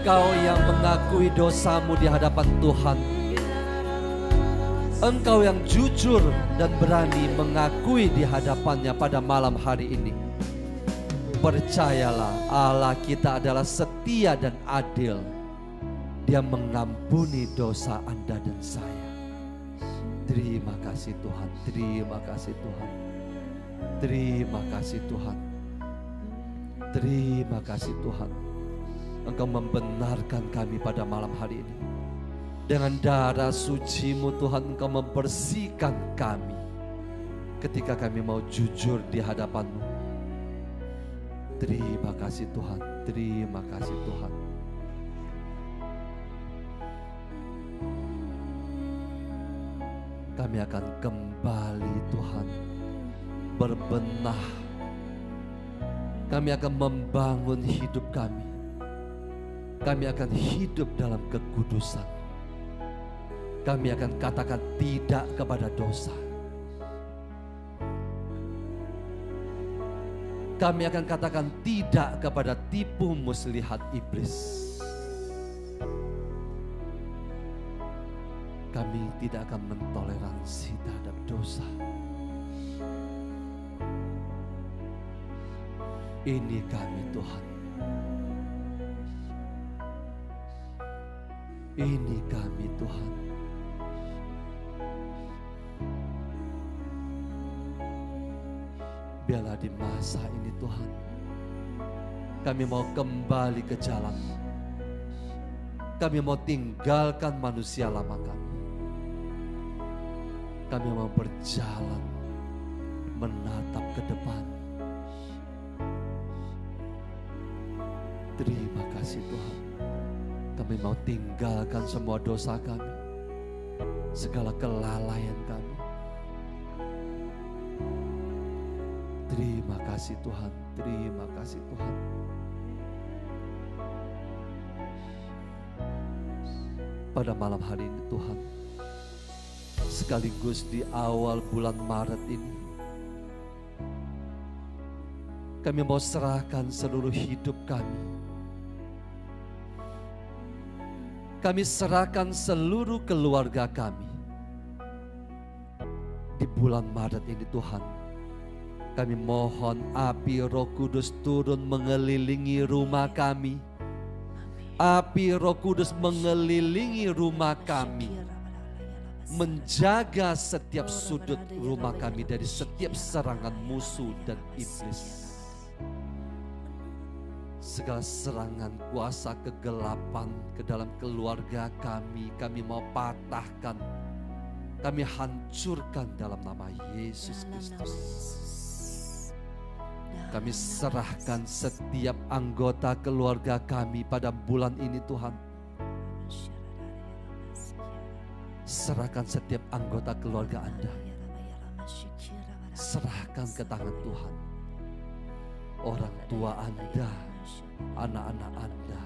Engkau yang mengakui dosamu di hadapan Tuhan. Engkau yang jujur dan berani mengakui di hadapannya pada malam hari ini. Percayalah, Allah kita adalah setia dan adil. Dia mengampuni dosa Anda dan saya. Terima kasih Tuhan, terima kasih Tuhan. Terima kasih Tuhan. Terima kasih Tuhan. Engkau membenarkan kami pada malam hari ini. Dengan darah suci-Mu Tuhan, Engkau membersihkan kami ketika kami mau jujur di hadapan-Mu. Terima kasih Tuhan, terima kasih Tuhan. Kami akan kembali Tuhan, berbenah. Kami akan membangun hidup kami. Kami akan hidup dalam kekudusan. Kami akan katakan tidak kepada dosa. Kami akan katakan tidak kepada tipu muslihat iblis. Kami tidak akan mentoleransi terhadap dosa. Ini kami Tuhan. Ini kami Tuhan. Biarlah di masa ini Tuhan, kami mau kembali ke jalan. Kami mau tinggalkan manusia lama kami. Kami mau berjalan menatap ke depan. Terima kasih Tuhan. Kami mau tinggalkan semua dosa kami, segala kelalaian kami. Terima kasih Tuhan, terima kasih Tuhan. Pada malam hari ini Tuhan, sekaligus di awal bulan Maret ini, kami mau serahkan seluruh hidup kami. Kami serahkan seluruh keluarga kami. Di bulan Maret ini Tuhan, kami mohon api Roh Kudus turun mengelilingi rumah kami. Api Roh Kudus mengelilingi rumah kami. Menjaga setiap sudut rumah kami dari setiap serangan musuh dan iblis. Segala serangan kuasa kegelapan ke dalam keluarga kami mau patahkan. Kami hancurkan dalam nama Yesus Kristus. Kami serahkan setiap anggota keluarga kami pada bulan ini Tuhan. Serahkan setiap anggota keluarga Anda. Serahkan ke tangan Tuhan. Orang tua Anda, anak-anak Anda,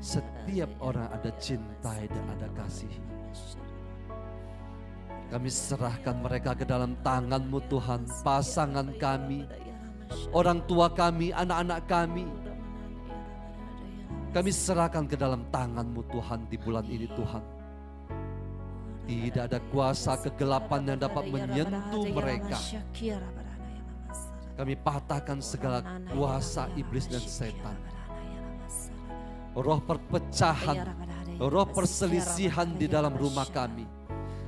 setiap orang Anda cintai dan Anda kasihi. Kami serahkan mereka ke dalam tangan-Mu Tuhan. Pasangan kami, orang tua kami, anak-anak kami. Kami serahkan ke dalam tangan-Mu Tuhan di bulan ini Tuhan. Tidak ada kuasa kegelapan yang dapat menyentuh mereka. Kami patahkan segala kuasa iblis dan setan. Roh perpecahan, roh perselisihan di dalam rumah kami.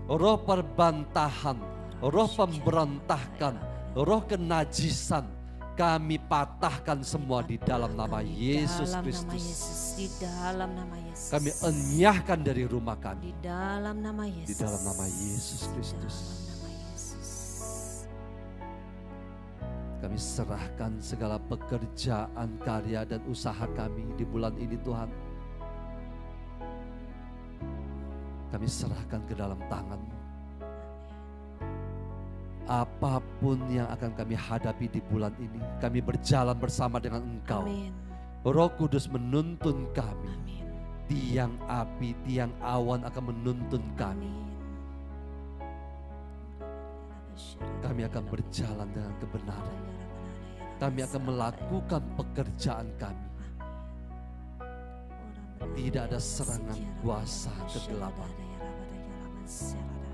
Roh perbantahan, roh pemberontakan, roh kenajisan. Kami patahkan semua di dalam nama Yesus Kristus. Di dalam nama Yesus. Kami enyahkan dari rumah kami. Di dalam nama Yesus. Di dalam nama Yesus Kristus. Kami serahkan segala pekerjaan, karya dan usaha kami di bulan ini Tuhan. Kami serahkan ke dalam tangan-Mu. Apapun yang akan kami hadapi di bulan ini, kami berjalan bersama dengan Engkau. Amin. Roh Kudus menuntun kami. Amin. Tiang api, tiang awan akan menuntun kami. Kami akan berjalan dengan kebenaran. Kami akan melakukan pekerjaan kami. Tidak ada serangan kuasa kegelapan.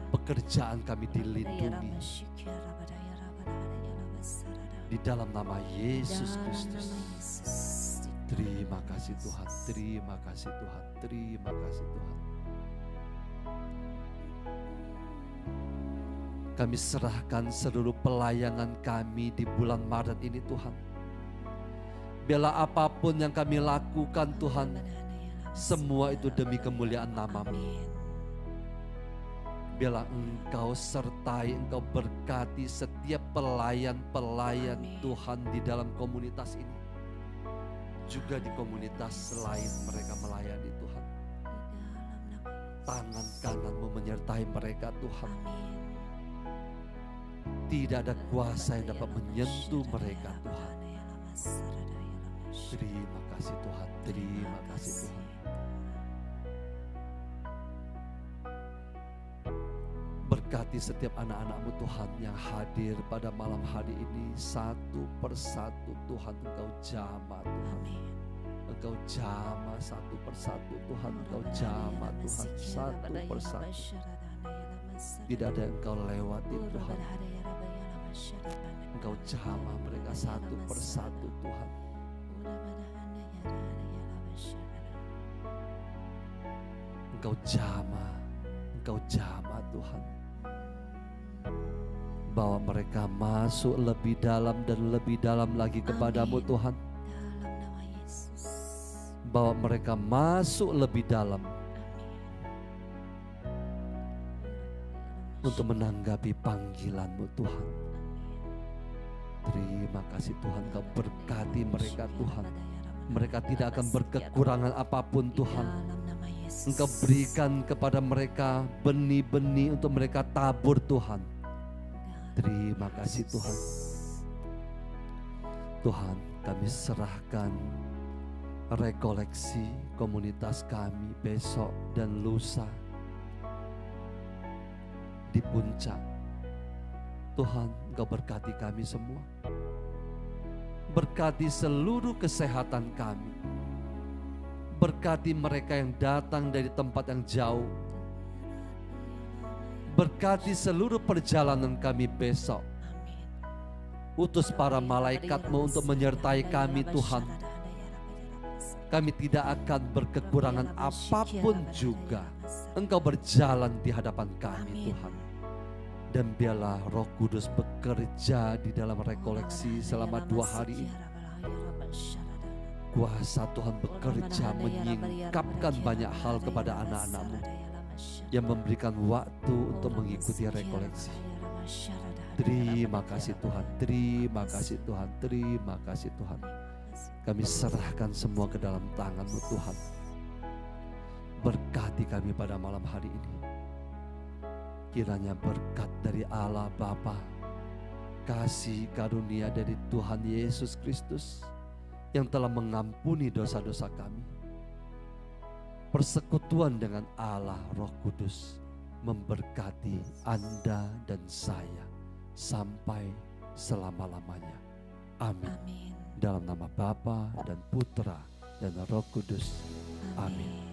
Pekerjaan kami dilindungi di dalam nama Yesus Kristus. Terima kasih Tuhan, terima kasih Tuhan, terima kasih Tuhan. Kami serahkan seluruh pelayanan kami di bulan Maret ini Tuhan. Biarlah apapun yang kami lakukan Tuhan, semua itu demi kemuliaan nama-Mu. Biarlah Engkau sertai, Engkau berkati setiap pelayan-pelayan Tuhan di dalam komunitas ini. Juga di komunitas selain mereka melayani Tuhan. Tangan kanan-Mu menyertai mereka Tuhan. Tidak ada kuasa yang dapat menyentuh mereka Tuhan. Terima kasih Tuhan, terima kasih Tuhan. Berkati setiap anak-anak-Mu Tuhan yang hadir pada malam hari ini. Satu persatu Tuhan Engkau jamah Tuhan. Engkau jamah satu persatu Tuhan. Engkau jamah Tuhan satu persatu. Tidak ada yang Engkau lewati Tuhan. Engkau jamah mereka satu persatu Tuhan. Engkau jamah Tuhan. Bawa mereka masuk lebih dalam dan lebih dalam lagi kepadamu Tuhan. Bawa mereka masuk lebih dalam untuk menanggapi panggilan-Mu Tuhan. Terima kasih Tuhan, Kau berkati mereka Tuhan. Mereka tidak akan berkekurangan apapun Tuhan. Engkau berikan kepada mereka benih-benih untuk mereka tabur Tuhan. Terima kasih Tuhan. Tuhan, kami serahkan rekoleksi komunitas kami besok dan lusa di puncak. Tuhan, Engkau berkati kami semua. Berkati seluruh kesehatan kami. Berkati mereka yang datang dari tempat yang jauh. Berkati seluruh perjalanan kami besok. Utus para malaikat-Mu untuk menyertai kami Tuhan. Kami tidak akan berkekurangan apapun juga. Engkau berjalan di hadapan kami Tuhan. Dan biarlah Roh Kudus bekerja di dalam rekoleksi selama 2 hari ini. Kuasa Tuhan bekerja menyingkapkan banyak hal kepada anak-anak-Mu yang memberikan waktu untuk mengikuti rekoleksi. Terima kasih Tuhan, terima kasih Tuhan, terima kasih Tuhan. Kami serahkan semua ke dalam tangan-Mu Tuhan. Berkati kami pada malam hari ini. Kiranya berkat dari Allah Bapa, kasih karunia dari Tuhan Yesus Kristus yang telah mengampuni dosa-dosa kami, persekutuan dengan Allah Roh Kudus memberkati Anda dan saya sampai selama-lamanya. Amin. Amin. Dalam nama Bapa dan Putra dan Roh Kudus. Amin.